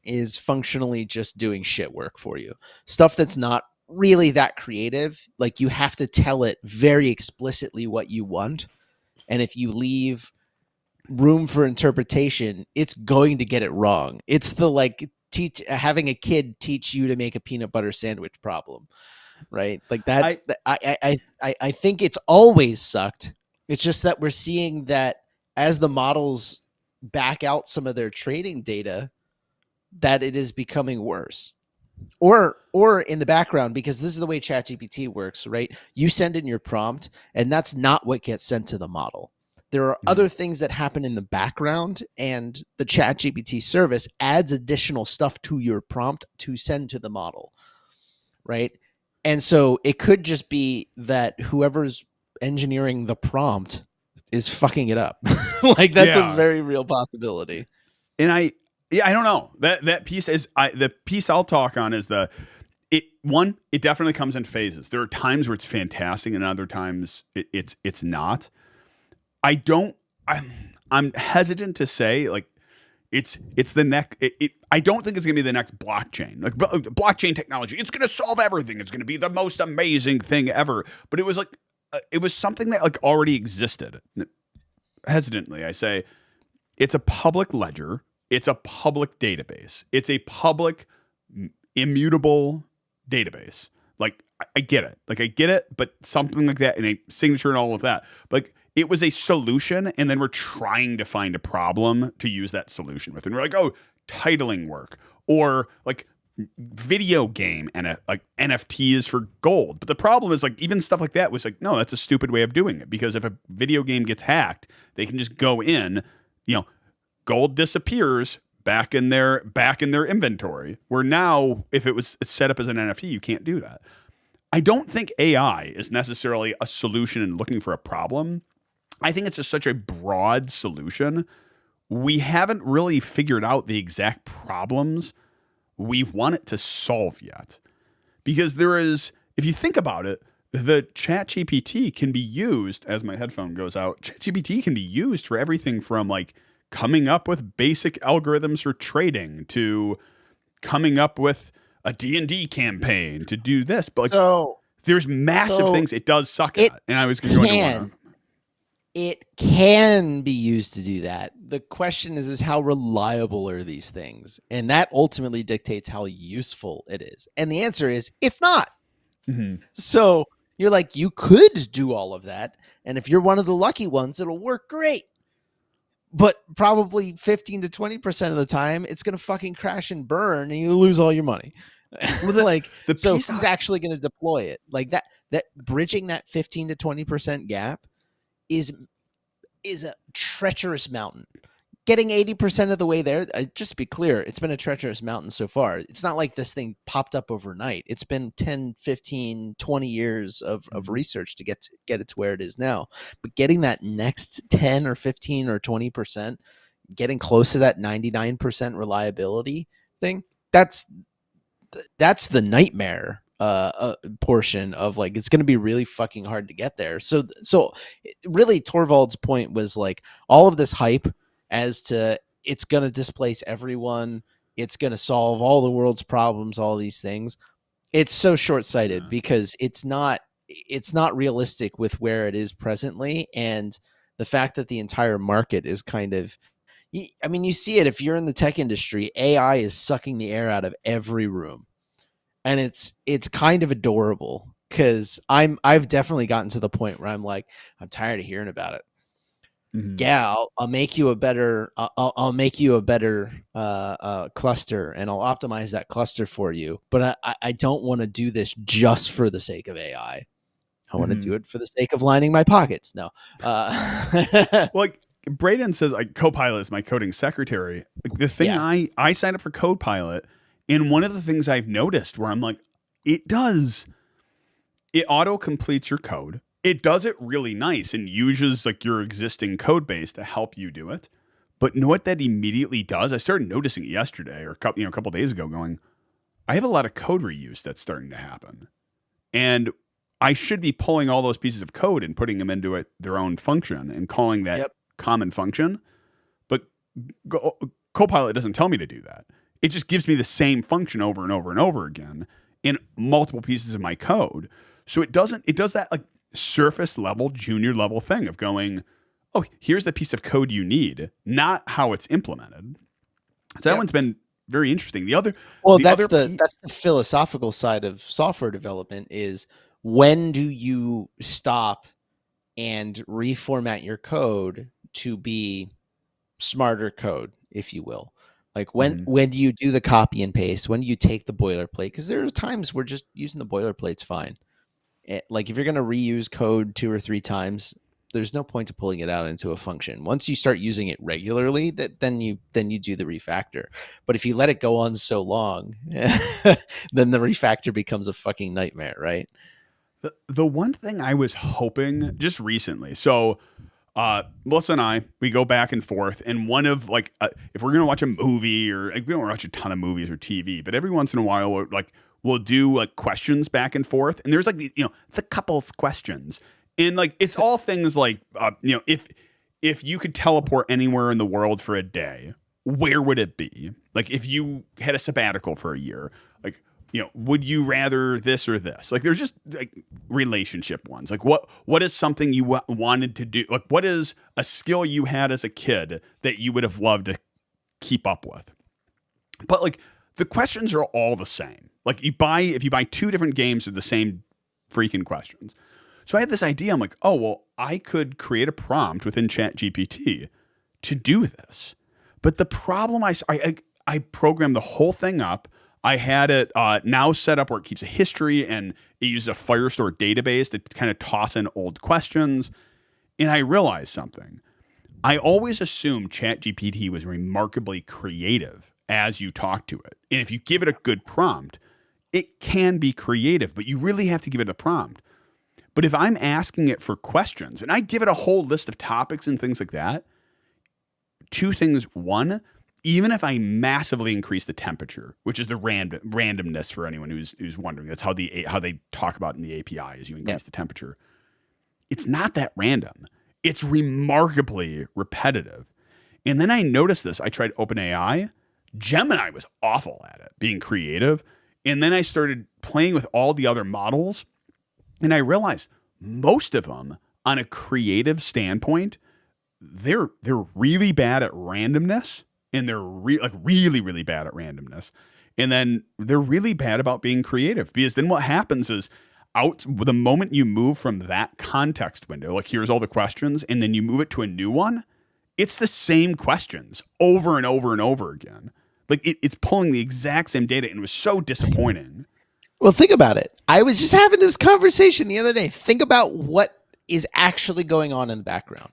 is functionally just doing shit work for you. Stuff that's not really that creative. Like you have to tell it very explicitly what you want. And if you leave room for interpretation, it's going to get it wrong. It's the like having a kid teach you to make a peanut butter sandwich problem, right? Like that. I think it's always sucked. It's just that we're seeing that as the models back out some of their training data, that it is becoming worse. Or in the background, because this is the way ChatGPT works, right? You send in your prompt, and that's not what gets sent to the model. There are other things that happen in the background, and the ChatGPT service adds additional stuff to your prompt to send to the model, right? And so it could just be that whoever's engineering the prompt is fucking it up. Like that's a very real possibility. And I don't know. That piece is the piece I'll talk on is it definitely comes in phases. There are times where it's fantastic and other times it's not. I'm hesitant to say like it's the next. I don't think it's gonna be the next blockchain. Like blockchain technology, it's gonna solve everything. It's gonna be the most amazing thing ever. But it was like it was something that like already existed. Hesitantly, I say it's a public ledger. It's a public database. It's a public immutable database. Like I get it. Like I get it, but something like that and a signature and all of that. Like it was a solution, and then we're trying to find a problem to use that solution with. And we're like, oh, titling work or like video game and like NFTs for gold. But the problem is like even stuff like that was like, no, that's a stupid way of doing it because if a video game gets hacked, they can just go in, gold disappears back in their inventory. Where now, if it was set up as an NFT, you can't do that. I don't think AI is necessarily a solution in looking for a problem. I think it's just such a broad solution. We haven't really figured out the exact problems we want it to solve yet. Because if you think about it, the ChatGPT can be used, as my headphone goes out, ChatGPT can be used for everything from like coming up with basic algorithms for trading to coming up with a D&D campaign to do this. But like, So there's massive so things it does suck it at. And I was going to go into one of can them. it can be used to do that. The question is how reliable are these things? And that ultimately dictates how useful it is. And the answer is it's not. Mm-hmm. So you're like, you could do all of that. And if you're one of the lucky ones, it'll work great. But probably 15 to 20% of the time, it's going to fucking crash and burn and you lose all your money. Like, the so piece who's actually going to deploy it? Like that bridging that 15 to 20% gap is a treacherous mountain. Getting 80% of the way there, just to be clear, it's been a treacherous mountain so far. It's not like this thing popped up overnight. It's been 10, 15, 20 years of research to get it to where it is now. But getting that next 10 or 15 or 20%, getting close to that 99% reliability thing, that's the nightmare portion of like, it's going to be really fucking hard to get there. So really Torvald's point was like all of this hype as to it's going to displace everyone, it's going to solve all the world's problems, all these things. It's so short-sighted because it's not realistic with where it is presently, and the fact that the entire market is kind of, I mean, you see it if you're in the tech industry, AI is sucking the air out of every room. And it's kind of adorable because I've definitely gotten to the point where I'm like, I'm tired of hearing about it. Mm-hmm. Yeah, I'll make you a better I'll make you a better cluster, and I'll optimize that cluster for you. But I don't want to do this just for the sake of AI. I want to do it for the sake of lining my pockets. No, like Braden says, like Copilot is my coding secretary. Like the thing I signed up for Copilot, and one of the things I've noticed where I'm like, it auto completes your code. It does it really nice and uses like your existing code base to help you do it. But know what that immediately does? I started noticing it yesterday or a couple days ago going, I have a lot of code reuse that's starting to happen. And I should be pulling all those pieces of code and putting them into their own function and calling that common function. But Copilot doesn't tell me to do that. It just gives me the same function over and over and over again in multiple pieces of my code. So it does that like surface level, junior level thing of going, oh, here's the piece of code you need, not how it's implemented. So that one's been very interesting. That's the philosophical side of software development is, when do you stop and reformat your code to be smarter code, if you will? Like when do you do the copy and paste? When do you take the boilerplate? Because there are times where just using the boilerplate's fine. Like if you're going to reuse code 2 or 3 times, there's no point to pulling it out into a function. Once you start using it regularly, then you do the refactor. But if you let it go on so long, then the refactor becomes a fucking nightmare, right? The one thing I was hoping just recently, so Melissa and I, we go back and forth, and one of like, if we're gonna watch a movie, or like, we don't watch a ton of movies or TV, but every once in a while, we'll do like questions back and forth, and there's like the couple's questions, and like it's all things like if you could teleport anywhere in the world for a day, where would it be? Like if you had a sabbatical for a year, like would you rather this or this? Like there's just like relationship ones. Like what is something you wanted to do? Like what is a skill you had as a kid that you would have loved to keep up with? But like the questions are all the same. Like if you buy 2 different games with the same freaking questions. So I had this idea. I'm like, oh, well, I could create a prompt within ChatGPT to do this. But the problem I programmed the whole thing up. I had it now set up where it keeps a history, and it uses a Firestore database to kind of toss in old questions. And I realized something. I always assumed ChatGPT was remarkably creative as you talk to it. And if you give it a good prompt, it can be creative, but you really have to give it a prompt. But if I'm asking it for questions, and I give it a whole list of topics and things like that, 2 things. One, even if I massively increase the temperature, which is the randomness for anyone who's wondering, that's how they talk about in the API is you increase the temperature. It's not that random. It's remarkably repetitive. And then I noticed this. I tried OpenAI. Gemini was awful at it, being creative. And then I started playing with all the other models, and I realized most of them, on a creative standpoint, they're really bad at randomness, and they're really, really bad at randomness. And then they're really bad about being creative, because then what happens is the moment you move from that context window, like here's all the questions, and then you move it to a new one, it's the same questions over and over and over again. Like it's pulling the exact same data, and it was so disappointing. Well, think about it. I was just having this conversation the other day. Think about what is actually going on in the background.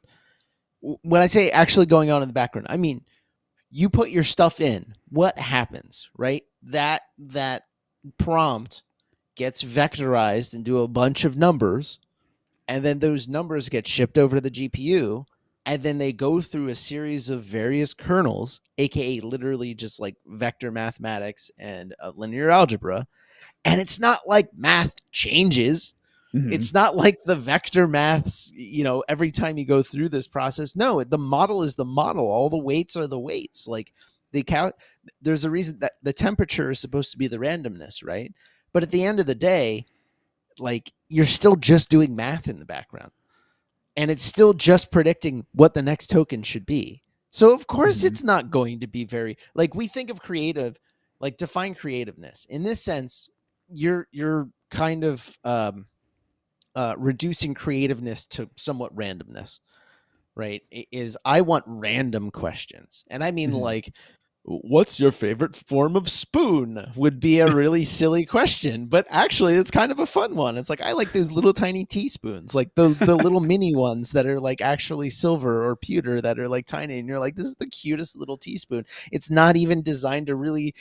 When I say actually going on in the background, I mean, you put your stuff in, what happens, right? That prompt gets vectorized into a bunch of numbers, and then those numbers get shipped over to the GPU, and then they go through a series of various kernels, aka literally just like vector mathematics and linear algebra. And it's not like math changes. Mm-hmm. It's not like the vector maths, every time you go through this process. No, the model is the model. All the weights are the weights. Like there's a reason that the temperature is supposed to be the randomness, right? But at the end of the day, like you're still just doing math in the background. And it's still just predicting what the next token should be. So of course it's not going to be very, like we think of creative, like define creativeness. In this sense, you're kind of reducing creativeness to somewhat randomness, right? I want random questions. And I mean like, what's your favorite form of spoon would be a really silly question, but actually it's kind of a fun one. It's like, I like those little tiny teaspoons, like the little mini ones that are like actually silver or pewter that are like tiny. And you're like, this is the cutest little teaspoon. It's not even designed to really,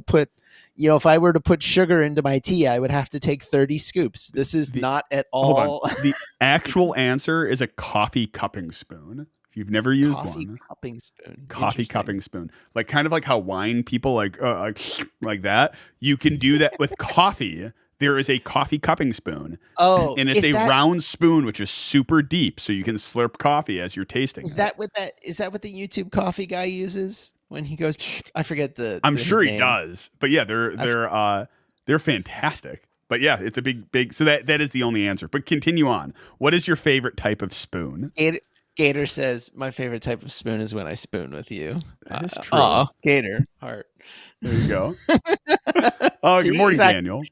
put, if I were to put sugar into my tea, I would have to take 30 scoops. This is not at all. Hold on. The actual answer is a coffee cupping spoon. You've never used coffee one. Cupping spoon. Coffee cupping spoon. Like kind of like how wine people like that. You can do that with coffee. There is a coffee cupping spoon. Oh, and it's round spoon which is super deep, so you can slurp coffee as you're tasting. Is that what the YouTube coffee guy uses when he goes? I forget I'm sure he does, but yeah, they're fantastic. But yeah, it's a big. So that is the only answer. But continue on. What is your favorite type of spoon? Gator says, my favorite type of spoon is when I spoon with you. That is true. Oh, Gator, heart. There you go. Oh, good morning, Daniel.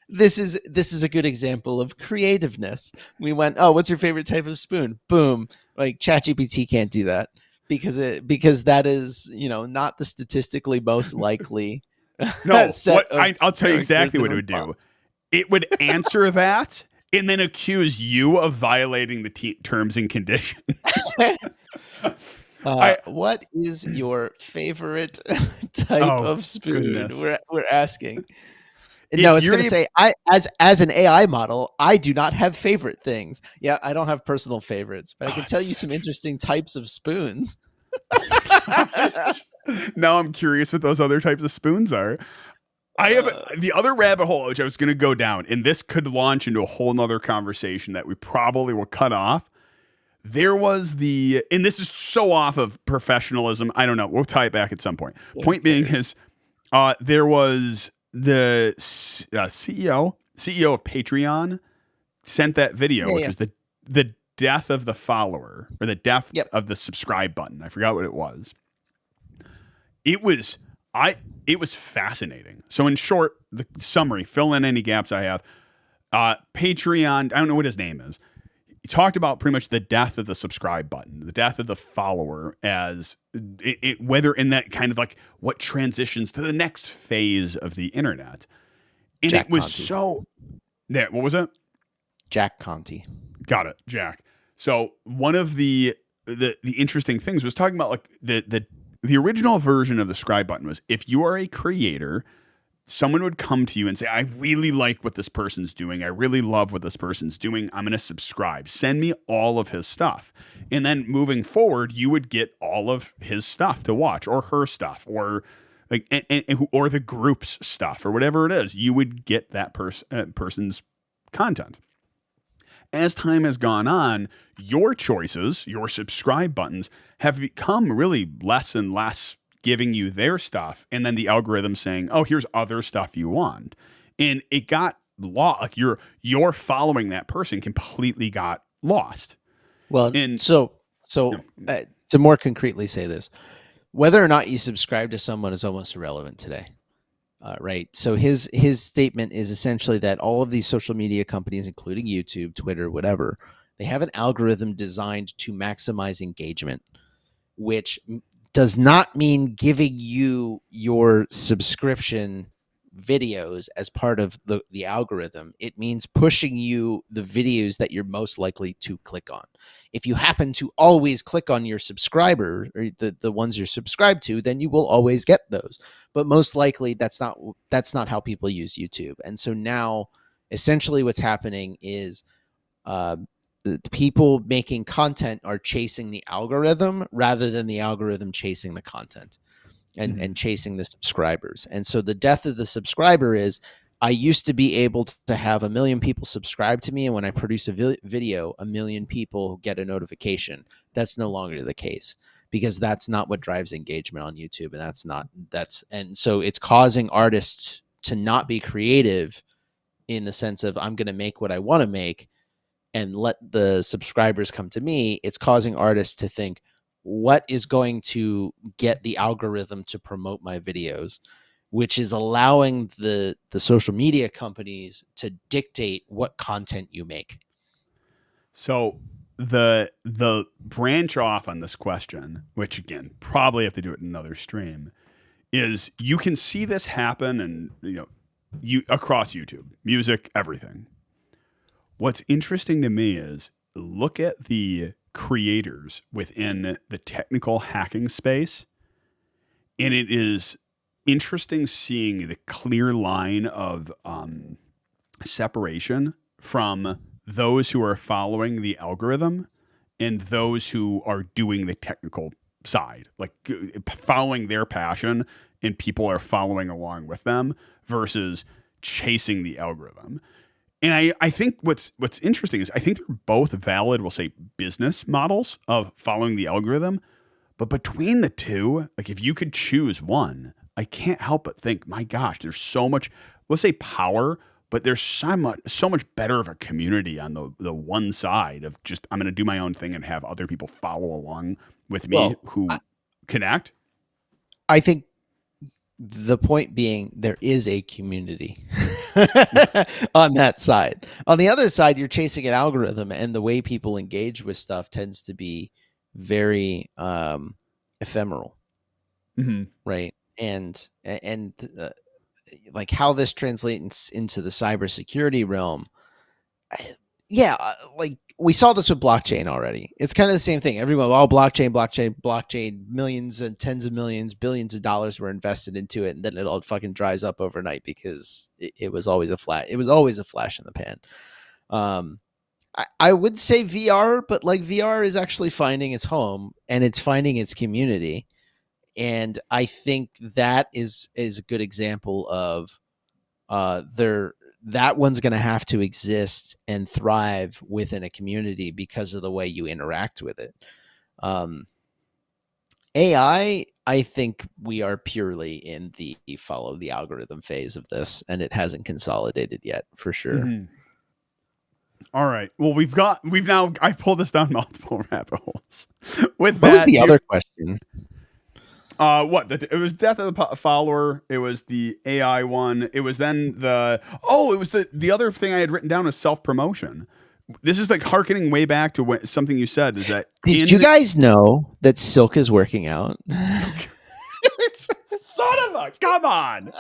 This is a good example of creativeness. We went, oh, what's your favorite type of spoon? Boom. Like ChatGPT can't do that because that is, not the statistically most likely. No, I'll tell you exactly what it would do. It would answer that and then accuse you of violating the terms and conditions. What is your favorite type of spoon? We're asking. No, it's going to say, as an AI model, I do not have favorite things. Yeah, I don't have personal favorites, but I can tell you some interesting types of spoons. Now I'm curious what those other types of spoons are. I have the other rabbit hole which I was going to go down, and this could launch into a whole nother conversation that we probably will cut off. There was and this is so off of professionalism. I don't know. We'll tie it back at some point. Point being is, there was the CEO of Patreon sent that video, which was the death of the follower or the death of the subscribe button. I forgot what it was. It was fascinating. So in short, the summary, fill in any gaps I have. Patreon, I don't know what his name is. He talked about pretty much the death of the subscribe button, the death of the follower, as whether in that kind of like what transitions to the next phase of the internet. And Jack it was Conte. So yeah, what was it? Jack Conte. Got it, Jack. So one of the interesting things was talking about like the original version of the subscribe button was if you are a creator, someone would come to you and say, I really like what this person's doing. I really love what this person's doing. I'm going to subscribe. Send me all of his stuff. And then moving forward, you would get all of his stuff to watch, or her stuff, or like, or the group's stuff, or whatever it is. You would get that person's content. As time has gone on, your choices, your subscribe buttons, have become really less and less giving you their stuff, and then the algorithm saying, "Oh, here's other stuff you want," and it got lost. Like you're following that person completely got lost. Well, And to more concretely say this, whether or not you subscribe to someone is almost irrelevant today. Right. So his statement is essentially that all of these social media companies, including YouTube, Twitter, whatever, they have an algorithm designed to maximize engagement, which does not mean giving you your subscription videos as part of the algorithm. It means pushing you the videos that you're most likely to click on. If you happen to always click on your subscriber, or the ones you're subscribed to, then you will always get those. But most likely that's not how people use YouTube. And so now essentially what's happening is the people making content are chasing the algorithm rather than the algorithm chasing the content and chasing the subscribers. And so the death of the subscriber is, I used to be able to have 1 million people subscribe to me, and when I produce a video, 1 million people get a notification. That's no longer the case, because that's not what drives engagement on YouTube, and so it's causing artists to not be creative in the sense of, I'm going to make what I want to make and let the subscribers come to me. It's causing artists to think, what is going to get the algorithm to promote my videos, which is allowing the social media companies to dictate what content you make. So the branch off on this question, which again, probably have to do it in another stream, is you can see this happen, and you across YouTube, music, everything. What's interesting to me is, look at the creators within the technical hacking space, and it is interesting seeing the clear line of separation from those who are following the algorithm and those who are doing the technical side, like following their passion, and people are following along with them versus chasing the algorithm. And I think what's interesting is, I think they're both valid, we'll say, business models of following the algorithm. But between the two, like, if you could choose one, I can't help but think, my gosh, there's so much, let's say, power, but there's so much better of a community on the one side of just, I'm going to do my own thing and have other people follow along with me who connect. I think the point being, there is a community on that side. On the other side, you're chasing an algorithm, and the way people engage with stuff tends to be very ephemeral, right? And like how this translates into the cybersecurity realm. Like we saw this with blockchain already. It's kind of the same thing. Everyone, blockchain, millions and tens of millions, billions of dollars were invested into it, and then it all fucking dries up overnight because it was always a flash in the pan. I would say VR, but like VR is actually finding its home and it's finding its community. And I think that is a good example of that one's going to have to exist and thrive within a community because of the way you interact with it. AI, I think we are purely in the follow the algorithm phase of this, and it hasn't consolidated yet, for sure. Mm-hmm. All right. Well, I pulled this down multiple rabbit holes. What was the other question? It was death of the follower. It was the AI one. It was then the other thing I had written down was self-promotion. This is like harkening way back to something you said, is that did you guys know that Silk is working out? Son of a, come on.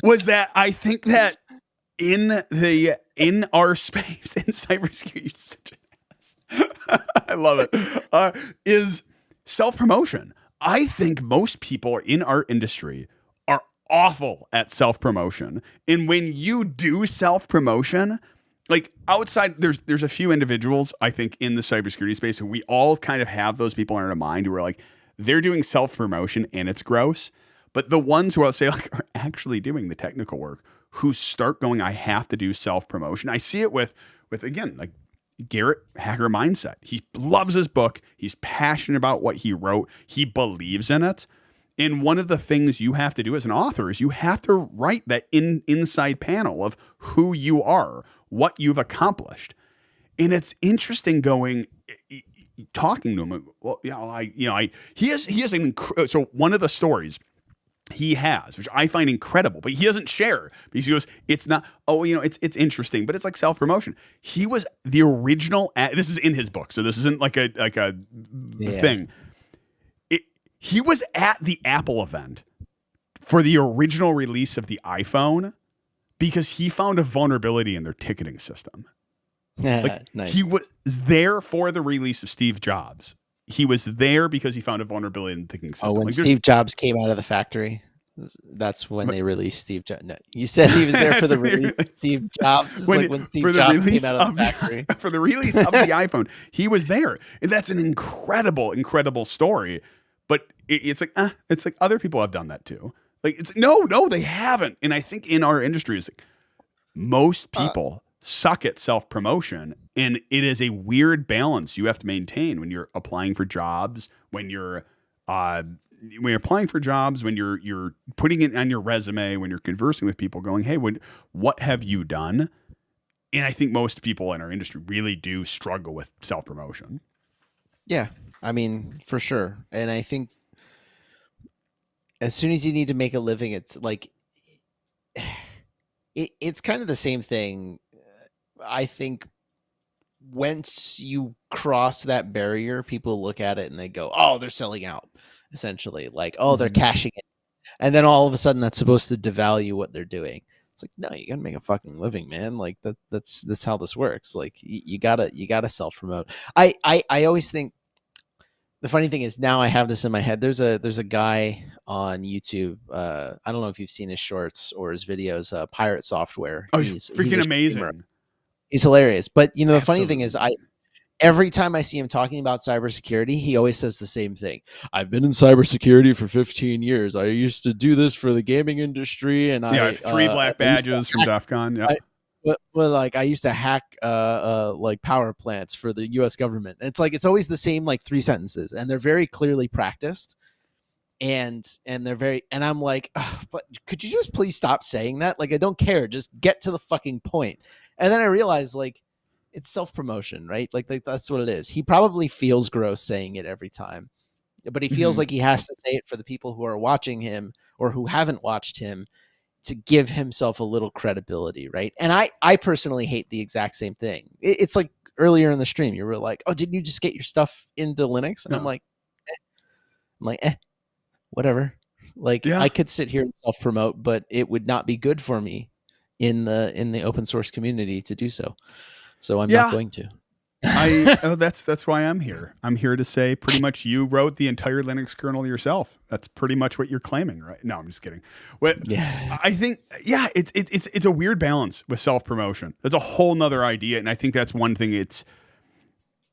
Was that, I think that in our space in cybersecurity, I love it, is self-promotion. I think most people in our industry are awful at self-promotion. And when you do self-promotion, like outside, there's a few individuals I think in the cybersecurity space who we all kind of have those people in our mind who are like, they're doing self-promotion and it's gross. But the ones who I'll say like are actually doing the technical work, who start going, I have to do self-promotion. I see it with again, like Garrett, Hacker Mindset. He loves his book. He's passionate about what he wrote. He believes in it. And one of the things you have to do as an author is you have to write that inside panel of who you are, what you've accomplished. And it's interesting talking to him. Well, he has so one of the stories he has, which I find incredible, but he doesn't share because he goes, it's not, it's interesting, but it's like self-promotion. He was the original, this is in his book, so this isn't like a thing. He was at the Apple event for the original release of the iPhone because he found a vulnerability in their ticketing system. Nice. He was there for the release of Steve Jobs. He was there because he found a vulnerability in the ticketing system. When Steve Jobs came out of the factory, that's when they released Steve Jobs. No, you said he was there for the release of Steve Jobs. It's like when Steve Jobs came out of the factory. For the release of the iPhone, he was there. And that's an incredible, incredible story. But it's like other people have done that too. Like it's no, they haven't. And I think in our industry, it's like most people suck at self-promotion, and it is a weird balance you have to maintain when you're applying for jobs, when you're applying for jobs, when you're putting it on your resume, when you're conversing with people, going, hey, what have you done? And I think most people in our industry really do struggle with self-promotion. Yeah, I mean, for sure. And I think as soon as you need to make a living, it's like it's kind of the same thing. I think once you cross that barrier, people look at it and they go, oh, they're selling out, essentially. Like, oh, they're cashing it. And then all of a sudden that's supposed to devalue what they're doing. It's like, no, you gotta make a fucking living, man. Like that's how this works. Like you gotta self-promote. I always think the funny thing is now I have this in my head. There's a guy on YouTube. I don't know if you've seen his shorts or his videos, Pirate Software. Oh, he's freaking amazing. Streamer. He's hilarious. But the funny thing is every time I see him talking about cybersecurity, he always says the same thing. I've been in cybersecurity for 15 years. I used to do this for the gaming industry, and I have 3 black badges from DEF CON. Yeah. Like I used to hack like power plants for the US government. And it's like it's always the same like 3 sentences, and they're very clearly practiced. And they're very, and I'm like, but could you just please stop saying that? Like I don't care, just get to the fucking point. And then I realized like it's self-promotion, right? Like that's what it is. He probably feels gross saying it every time, but he feels like he has to say it for the people who are watching him or who haven't watched him to give himself a little credibility, right? And I personally hate the exact same thing. It's like earlier in the stream, you were like, oh, didn't you just get your stuff into Linux? And I'm like, whatever. Like I could sit here and self-promote, but it would not be good for me in the open source community to do so. So I'm not going to. That's why I'm here. I'm here to say pretty much you wrote the entire Linux kernel yourself. That's pretty much what you're claiming, right? No, I'm just kidding. I think, it's a weird balance with self-promotion. That's a whole nother idea. And I think that's one thing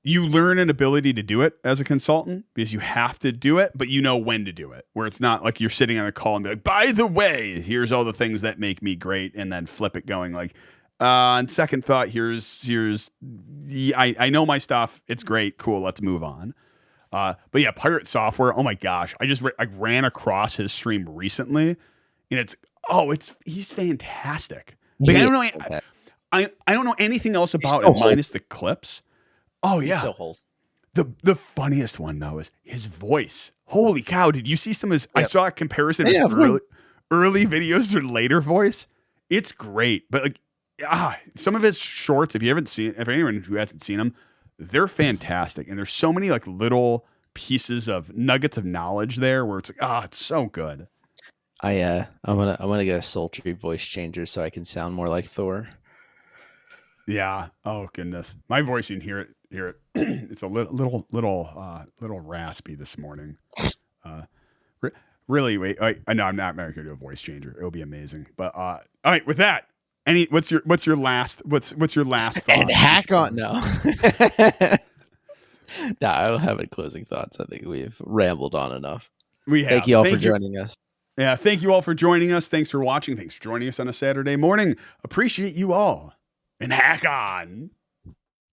you learn an ability to do it as a consultant because you have to do it, but you know when to do it, where it's not like you're sitting on a call and be like, by the way, here's all the things that make me great. And then flip it going like, on second thought, I know my stuff. It's great. Cool. Let's move on. But yeah, Pirate Software. Oh my gosh. I ran across his stream recently and he's fantastic. But I don't know anything else about it minus the clips. Oh yeah. He's so wholesome. The funniest one though is his voice. Holy cow. Did you see some of his, I saw a comparison of his early videos to later voice. It's great. But like, some of his shorts, if anyone who hasn't seen them, they're fantastic. And there's so many like little pieces of nuggets of knowledge there where it's like, it's so good. I'm gonna get a sultry voice changer so I can sound more like Thor. Yeah. Oh goodness. My voice, you can hear it. It's a little raspy this morning. Really, wait. I know I'm not going to do a voice changer. It'll be amazing. But all right, with that, what's your last thought? And hack on no. No, I don't have any closing thoughts. I think we've rambled on enough. We have. Thank you all for joining us. Yeah, thank you all for joining us. Thanks for watching. Thanks for joining us on a Saturday morning. Appreciate you all. And hack on.